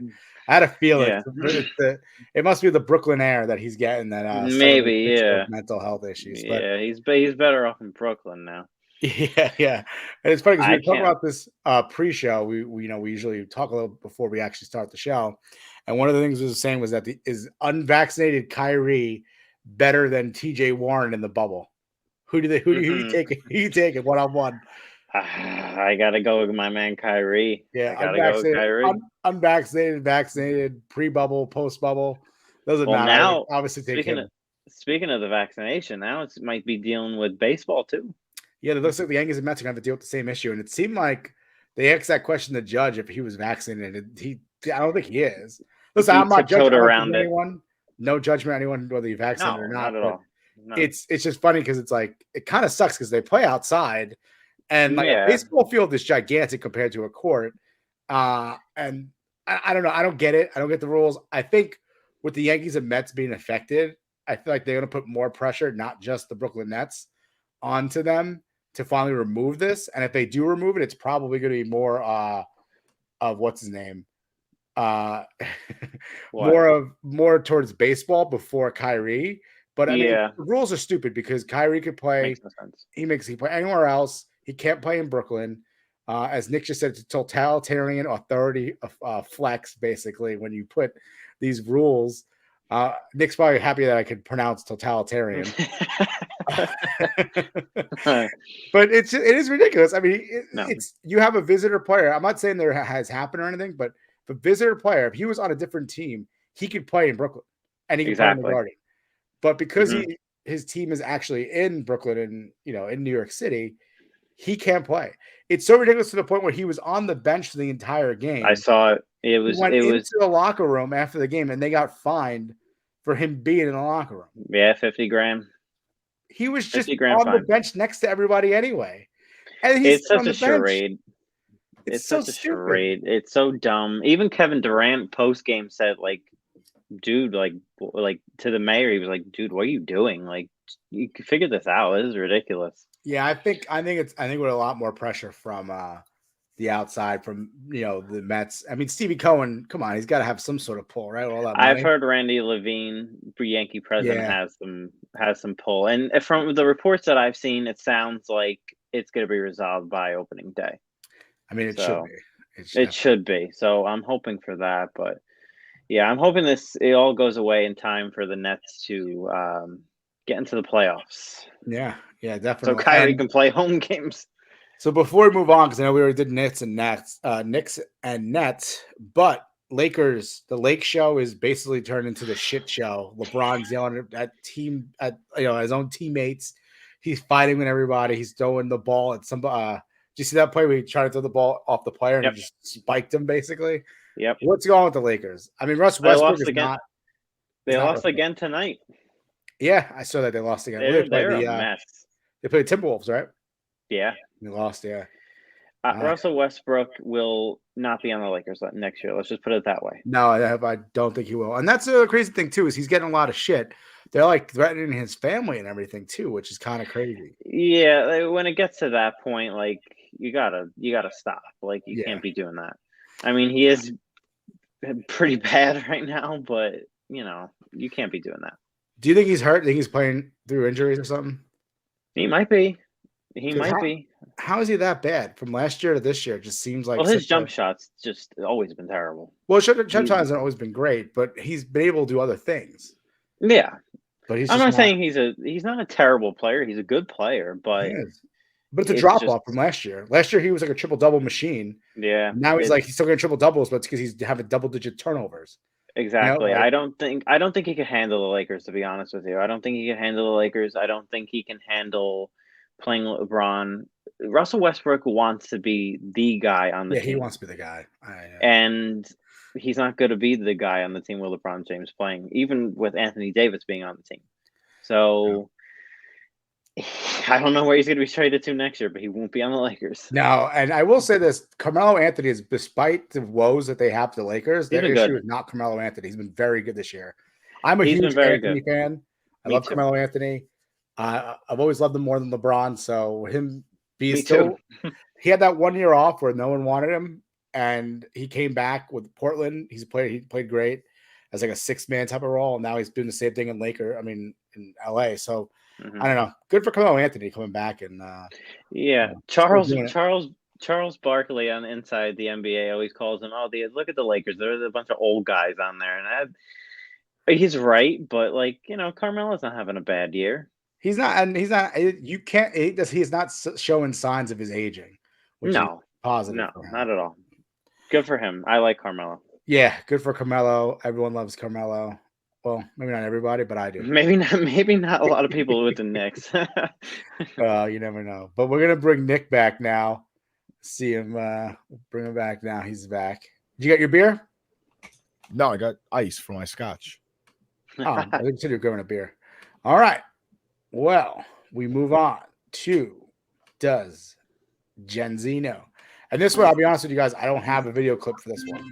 I had a feeling. Yeah. It must be the Brooklyn air that he's getting. That maybe mental health issues. Yeah, he's better off in Brooklyn now. Yeah. And it's funny because we talk about this pre-show. We usually talk a little before we actually start the show. And one of the things we were saying was that is unvaccinated Kyrie better than TJ Warren in the bubble? Who you taking? Who you taking 1-on-1? I gotta go with my man Kyrie. Yeah, I gotta go with Kyrie. Unvaccinated, vaccinated, pre-bubble, post-bubble. Doesn't matter. Now, obviously, speaking of the vaccination, now it might be dealing with baseball too. Yeah, it looks like the Yankees and Mets are going to have to deal with the same issue. And it seemed like they asked that question to the judge if he was vaccinated. I don't think he is. Listen, I'm not judging anyone. No judgment on anyone whether you're vaccinated or not. Not at all. No. It's just funny because it's like it kind of sucks because they play outside, and like a baseball field is gigantic compared to a court. And I don't know. I don't get it. I don't get the rules. I think with the Yankees and Mets being affected, I feel like they're going to put more pressure, not just the Brooklyn Nets, onto them to finally remove this. And if they do remove it, it's probably going to be more of what's his name, more towards baseball before Kyrie. But I mean, the rules are stupid because Kyrie could play. Makes no sense. He can play anywhere else. He can't play in Brooklyn. As Nick just said, it's a totalitarian authority flex, basically, when you put these rules. Nick's probably happy that I could pronounce totalitarian. But it is ridiculous. I mean, it's you have a visitor player. I'm not saying there has happened or anything, but if a visitor player, if he was on a different team, he could play in Brooklyn and he could play in the Garden. But because his team is actually in Brooklyn and in New York City, he can't play. It's so ridiculous to the point where he was on the bench for the entire game. I saw it. He went into the locker room after the game, and they got fined for him being in the locker room. Yeah, 50 grand. He was just on the bench next to everybody anyway. And it's such a charade. It's such a charade. It's so dumb. Even Kevin Durant post game said, like, dude, like to the mayor, he was like, dude, what are you doing? Like, you can figure this out. This is ridiculous. Yeah, I think with a lot more pressure from the outside, from the Mets. I mean, Stevie Cohen, come on, he's got to have some sort of pull, right? All that money. I've heard Randy Levine, Yankee president, has some pull, and from the reports that I've seen, it sounds like it's going to be resolved by opening day. I mean, should be. It should be. So I'm hoping for that, but yeah, I'm hoping it all goes away in time for the Nets to get into the playoffs. Yeah, definitely. So Kyrie can play home games. So before we move on, because I know we already did Knicks and Nets, but Lakers, the Lake Show is basically turned into the shit show. LeBron's yelling at his own teammates. he's fighting with everybody. He's throwing the ball at somebody. Did you see that play where he tried to throw the ball off the player and he just spiked him basically? Yep. What's going on with the Lakers? I mean, Russ Westbrook is not. They lost again tonight. Yeah, I saw that they lost again. They're a mess. They played Timberwolves, right? Yeah. They lost, yeah. Russell Westbrook will not be on the Lakers next year. Let's just put it that way. No, I don't think he will. And that's the crazy thing, too, is he's getting a lot of shit. They're like threatening his family and everything, too, which is kind of crazy. Yeah, when it gets to that point, like, you gotta stop. Like, you can't be doing that. I mean, he is pretty bad right now, but, you can't be doing that. Do you think he's hurt? Do you think he's playing through injuries or something? He might be. He might be. How is he that bad? From last year to this year, it just seems like. Well, his jump shots just always been terrible. Well, jump shots haven't always been great, but he's been able to do other things. Yeah, but I'm not saying he's not a terrible player. He's a good player, but it's a drop off from last year. Last year he was like a triple double machine. Yeah. Now he's still getting triple doubles, but it's because he's having double digit turnovers. Exactly. I don't think he can handle the Lakers, to be honest with you. I don't think he can handle the Lakers. I don't think he can handle playing LeBron. Russell Westbrook wants to be the guy on the team. Yeah, he wants to be the guy. And he's not going to be the guy on the team with LeBron James playing, even with Anthony Davis being on the team. So I don't know where he's going to be traded to next year, but he won't be on the Lakers. No, and I will say this: Carmelo Anthony is, despite the woes that they have to the Lakers, their issue is not Carmelo Anthony. He's been very good this year. I'm a huge Anthony fan. I love Carmelo Anthony. I've always loved him more than LeBron. So him he had that 1 year off where no one wanted him, and he came back with Portland. He played great as like a 6-man type of role, and now he's doing the same thing in LA. So I don't know. Good for Carmelo Anthony coming back and Charles Barkley on inside the NBA always calls them, look at the Lakers. There's a bunch of old guys on there, and he's right, but Carmelo's not having a bad year. He's not, and he's not. You can't. He's not showing signs of his aging. Which is positive. No, not at all. Good for him. I like Carmelo. Yeah, good for Carmelo. Everyone loves Carmelo. Well, maybe not everybody, but I do. Maybe not a lot of people with the Knicks. You never know. But we're gonna bring Nick back now. See him. Bring him back now. He's back. Did you get your beer? No, I got ice for my scotch. I think you're grabbing a beer. All right. Well, we move on to Does Gen Z Know? And this one, I'll be honest with you guys, I don't have a video clip for this one.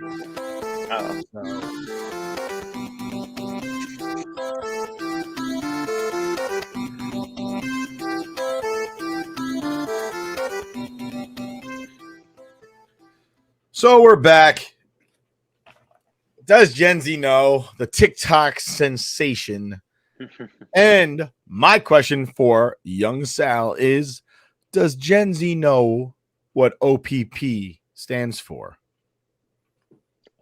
So we're back. Does Gen Z know? The TikTok sensation. And my question for young Sal is, does Gen Z know what OPP stands for?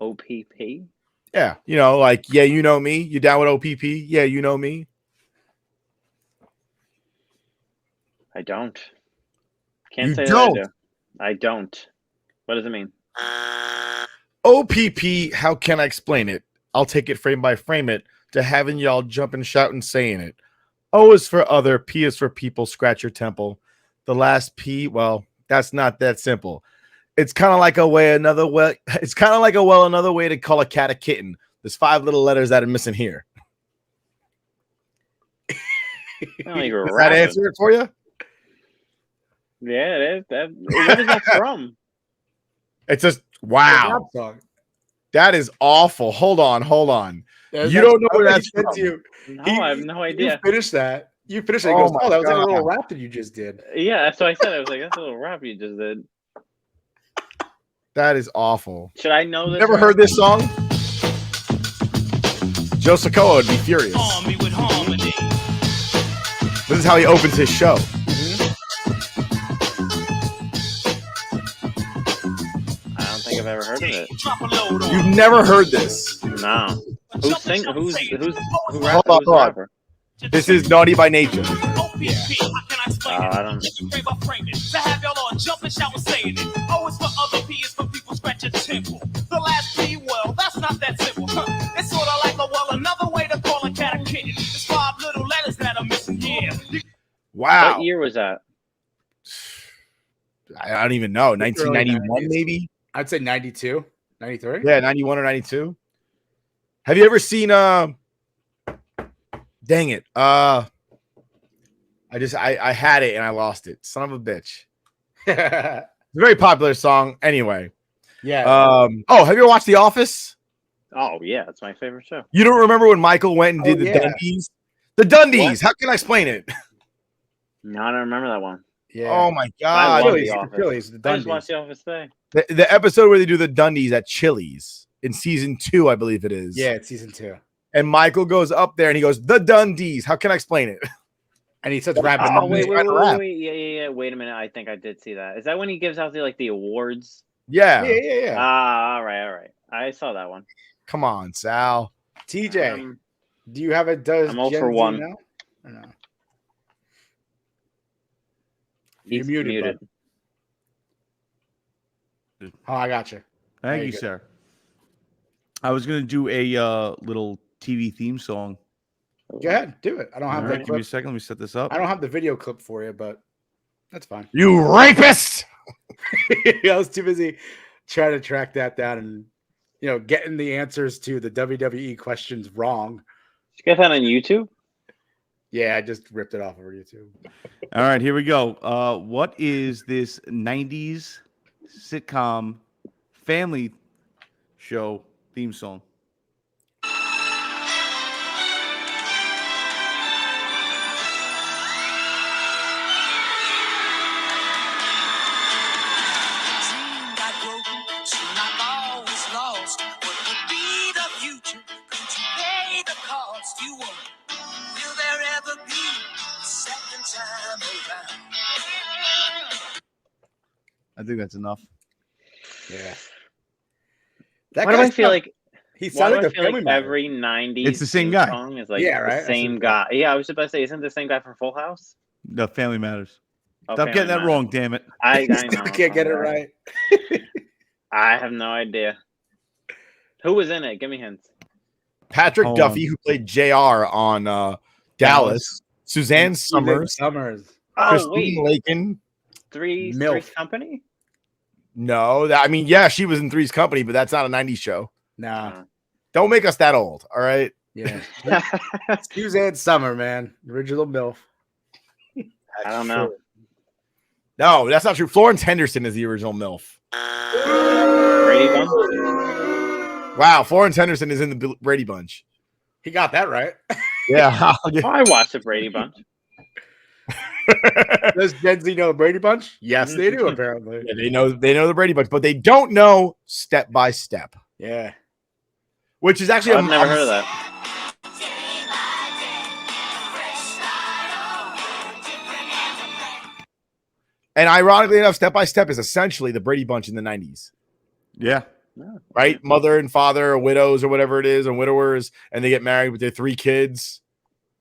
OPP? Yeah, you know me. You down with OPP? Yeah, you know me. I don't. Can't you say don't. that I don't. What does it mean? OPP, how can I explain it? I'll take it frame by frame it to having y'all jumping, shouting, saying it. O is for other, P is for people, scratch your temple. The last P, well, that's not that simple. It's kind of like another way to call a cat a kitten. There's 5 little letters that are missing here. Does that answer it for you? Yeah, it is. What is that from? It's just wow. That is awful. Hold on. You don't know where that's from. No, I have no idea. You finished that. He goes, that was like a little rap that you just did. Yeah, that's what I said. I was like, that's a little rap you just did. That is awful. Should I know this? Never heard this song? Joe Sikoa would be furious. This is how he opens his show. I don't think I've ever heard of it. You've never heard this? No. Who Hold on. This is Naughty by Nature. I don't. The last P, well, that's not that simple. It's sort of like another way to call a cat a kitten. There's 5 little letters that are missing here. Wow. What year was that? I don't even know. It's early 1991, 90s. maybe? I'd say 92, 93. Yeah, 91 or 92. Have you ever seen dang it. I had it and I lost it. Son of a bitch. It's a very popular song anyway. Yeah. Oh, have you ever watched The Office? Oh yeah, it's my favorite show. You don't remember when Michael went and did the yeah. Dundies? The Dundies. What? How can I explain it? No, I don't remember that one. Yeah. Oh my I god. love Chili's, The the Office. Chili's, the I just Dundies. watched The Office today. The episode where they do the Dundies at Chili's in season 2, I believe it is. Yeah, it's season 2. And Michael goes up there and he goes, the Dundies. How can I explain it? And he starts rapping. Oh wait, trying to rap. yeah. Wait a minute. I think I did see that. Is that when he gives out the awards? Yeah. Yeah. Ah, all right. I saw that one. Come on, Sal. TJ, do you have a does I'm 0 Gen for Z 1. now? Or no? He's You're muted. Bud. Oh, I got you. Thank you, sir. I was gonna do a little TV theme song. Go ahead, do it. I don't have All that right, give me a clip. second. Let me set this up. I don't have the video clip for you, but that's fine. You rapist. I was too busy trying to track that down and getting the answers to the WWE questions wrong. Did you get that on YouTube? Yeah, I just ripped it off of YouTube. All right, here we go. What is this 90s sitcom family show theme song? I think that's enough. Yeah. Why do I feel like he why sounded do I like a feel like family member. every 90s It's the same theme guy. song is like Yeah, the right? same guy? Yeah, I was about to say, isn't the same guy from Full House? The Family Matters. Oh, Stop Family getting that Matters. wrong, damn it. I know. Can't get it right. I have no idea. Who was in it? Give me hints. Patrick Hold Duffy, on. who played JR on Dallas. Suzanne Summers. Oh Christine wait, Lakin. Three's MILF. Company. No, yeah, she was in Three's Company, but that's not a 90s show. Nah. Don't make us that old, all right? Yeah. Suzanne Summer, man. Original MILF. I don't know. No, that's not true. Florence Henderson is the original MILF. Brady Bunch. Wow, Florence Henderson is in the Brady Bunch. He got that right. Yeah. Oh, I watched the Brady Bunch. Does Gen Z know the Brady Bunch? Yes, they do, apparently. Yeah, they know the Brady Bunch, but they don't know Step by Step. Yeah. Which is actually I've never heard of that. And ironically enough, Step by Step is essentially the Brady Bunch in the 90s. Yeah. Right? Mother and father are widows or whatever it is, and widowers, and they get married with their 3 kids.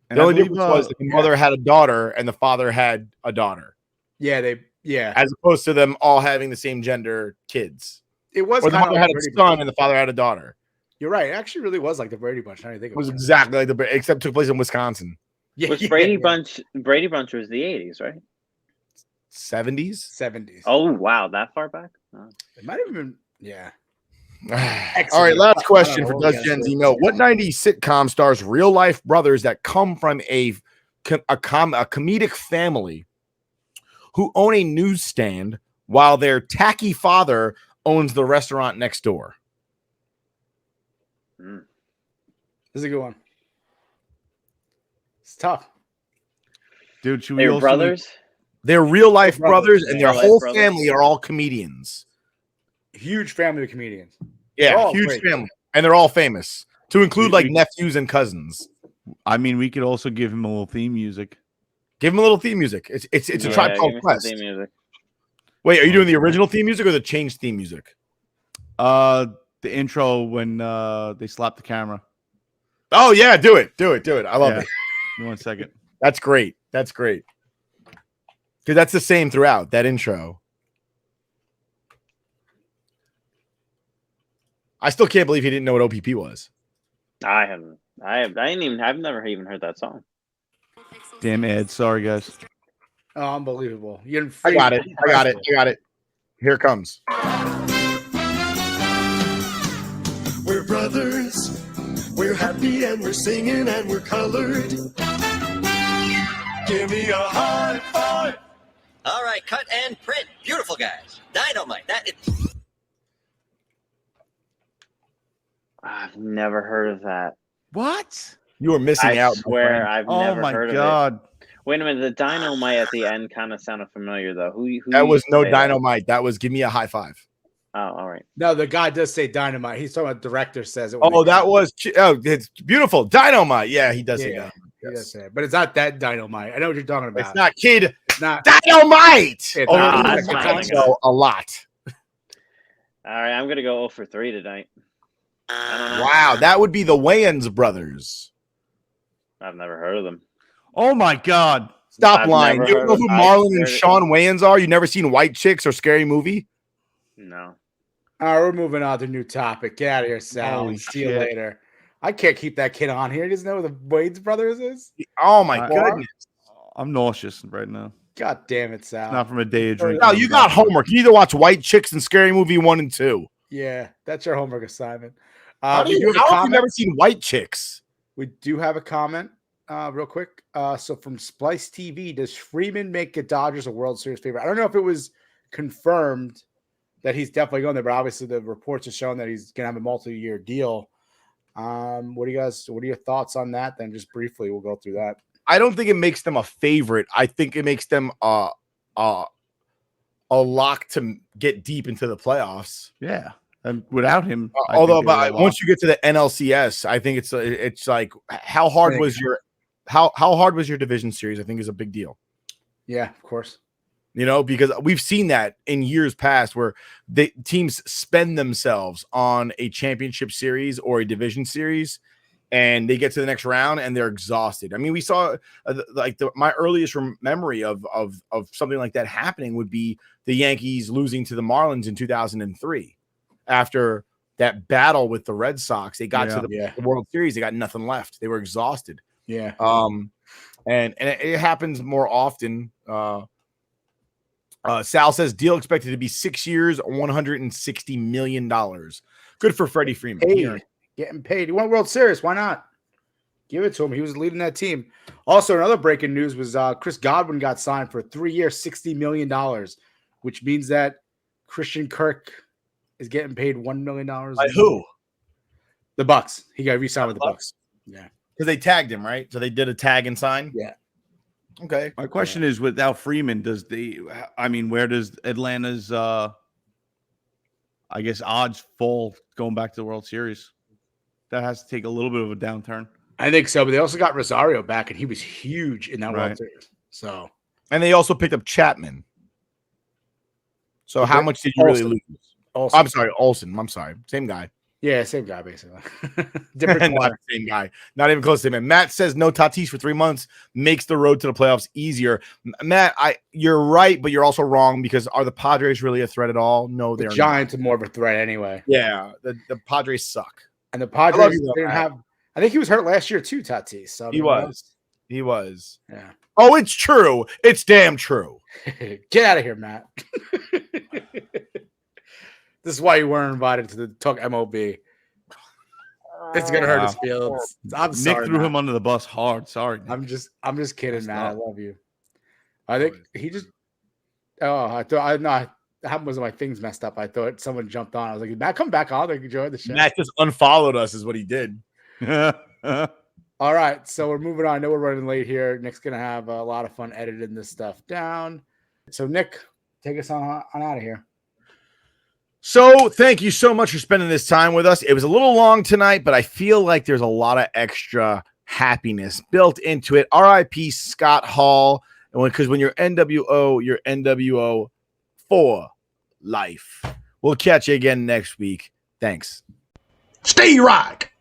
And The I only believe, difference was that the mother had a daughter and the father had a daughter, Yeah, as opposed to them all having the same gender kids. it was Or the kind mother of had like a Brady son Bunch. and the father had a daughter. You're right. It actually really was like the Brady Bunch. Now you think It was about exactly like except took place in Wisconsin. Yeah, Was yeah, Brady yeah. Bunch? Brady Bunch was the 80s, right? 70s? 70s. Oh wow, that far back. Oh. It might have been. Yeah. All right, last question I for don't know. Does Gen Z Know? What 90s sitcom stars real life brothers that come from a comedic family who own a newsstand while their tacky father owns the restaurant next door? This is a good one. It's tough. Dude, should we They were also brothers. They're real life brothers, and their Real life whole brothers. family are all comedians. Huge family of comedians. Yeah, They're all huge great. family, and they're all famous. To include like We- nephews and cousins. I mean, we could also give him a little theme music. Give them a little theme music. It's a Tribe give Called me some Quest. theme music. Wait, are you doing the original theme music or the changed theme music? The intro when they slap the camera. Oh yeah, do it. I love Yeah. it. Give me 1 second. That's great. Because that's the same throughout that intro. I still can't believe he didn't know what OPP was. I haven't. I've never even heard that song. Damn Ed. Sorry, guys. Oh, unbelievable. You I got it. Here it comes. We're brothers. We're happy and we're singing and we're colored. Give me a high five. All right, cut and print. Beautiful, guys. Dynamite. That is. I've never heard of that. What? You were missing out. I swear, I've never heard of it. Oh my god! Wait a minute, the dynamite at the end kind of sounded familiar though. Who That was used to no say dynamite. That was give me a high five. That? Oh, all right. No, the guy does say dynamite. He's talking about director says it. Oh, that was it's beautiful. Dynamite. Yeah, he does say that. He does say it, but it's not that dynamite. I know what you're talking about. It's not kid. It's not Dynamite. It's Oh, not. that's fine. so a lot. All right, I'm gonna go 0 for 3 tonight. I don't know. Wow, that would be the Wayans brothers. I've never heard of them. Oh my god! Stop I've lying. never You don't heard know of- who I Marlon and swear to- Sean Wayans are? You never seen White Chicks or Scary Movie? No. All right, we're moving on to a new topic. Get out of here, Sal. Holy See you shit. later. I can't keep that kid on here. He doesn't know who the Wayne's brothers is. Oh my I- goodness. I'm nauseous right now. God damn it, Sal. Not from a day of drinking. No, you got homework. You need to watch White Chicks and Scary Movie 1 and 2. Yeah, that's your homework assignment. How We do have a have you comment. never seen White Chicks? We do have a comment, real quick. So from Splice TV, does Freeman make the Dodgers a World Series favorite? I don't know if it was confirmed that he's definitely going there, but obviously the reports are showing that he's gonna have a multi-year deal. What are your thoughts on that? Then just briefly, we'll go through that. I don't think it makes them a favorite. I think it makes them a lock to get deep into the playoffs. Yeah, and without him, I think Although, they were but lost. once you get to the NLCS, I think it's like how hard was your division series? I think is a big deal. Yeah, of course. You know, because we've seen that in years past where the teams spend themselves on a championship series or a division series, and they get to the next round and they're exhausted. I mean, we saw my earliest memory of something like that happening would be the Yankees losing to the Marlins in 2003 after that battle with the Red Sox. They got to the World Series, they got nothing left. They were exhausted. Yeah. And it happens more often. Sal says deal expected to be 6 years, $160 million. Good for Freddie Freeman. Paid. Getting paid. He won World Series. Why not? Give it to him. He was leading that team. Also, another breaking news was Chris Godwin got signed for a 3-year, $60 million, which means that Christian Kirk is getting paid $1 million. By who? The Bucks. He got re-signed with the Bucks. Yeah. Because they tagged him, right? So they did a tag and sign? Yeah. Okay. My question is, without Freeman, where does Atlanta's I guess odds fall going back to the World Series? That has to take a little bit of a downturn. I think so, but they also got Rosario back, and he was huge in that World Right. Series. So, And they also picked up Chapman. So how much did you really lose? Olsen. I'm sorry, Olsen. I'm sorry. Same guy. Yeah, same guy, basically. Different Not corner. the same guy. Not even close to him. Matt says no Tatis for 3 months makes the road to the playoffs easier. Matt, you're right, but you're also wrong because are the Padres really a threat at all? No, The they're Giants are more of a threat anyway. not. Yeah, the Padres suck. And the love Padres you, though, didn't Matt. have. I think he was hurt last year too, Tatis. So He was. He was. Yeah. Oh, it's true. It's damn true. Get out of here, Matt. This is why you weren't invited to the Talk MOB. It's gonna hurt his feelings. I'm Nick sorry. threw Matt. him under the bus hard. Sorry, Nick. I'm just kidding, That's Matt. I not- love you. I think he just. Oh, I thought that happened was my things messed up. I thought someone jumped on. I was like, Matt, come back on. Like, enjoy the show. Matt just unfollowed us, is what he did. All right, so we're moving on. I know we're running late here. Nick's gonna have a lot of fun editing this stuff down. So, Nick, take us on out of here. So thank you so much for spending this time with us. It was a little long tonight, but I feel like there's a lot of extra happiness built into it. RIP Scott Hall. Because when you're NWO for life. We'll catch you again next week. Thanks. Stay rock.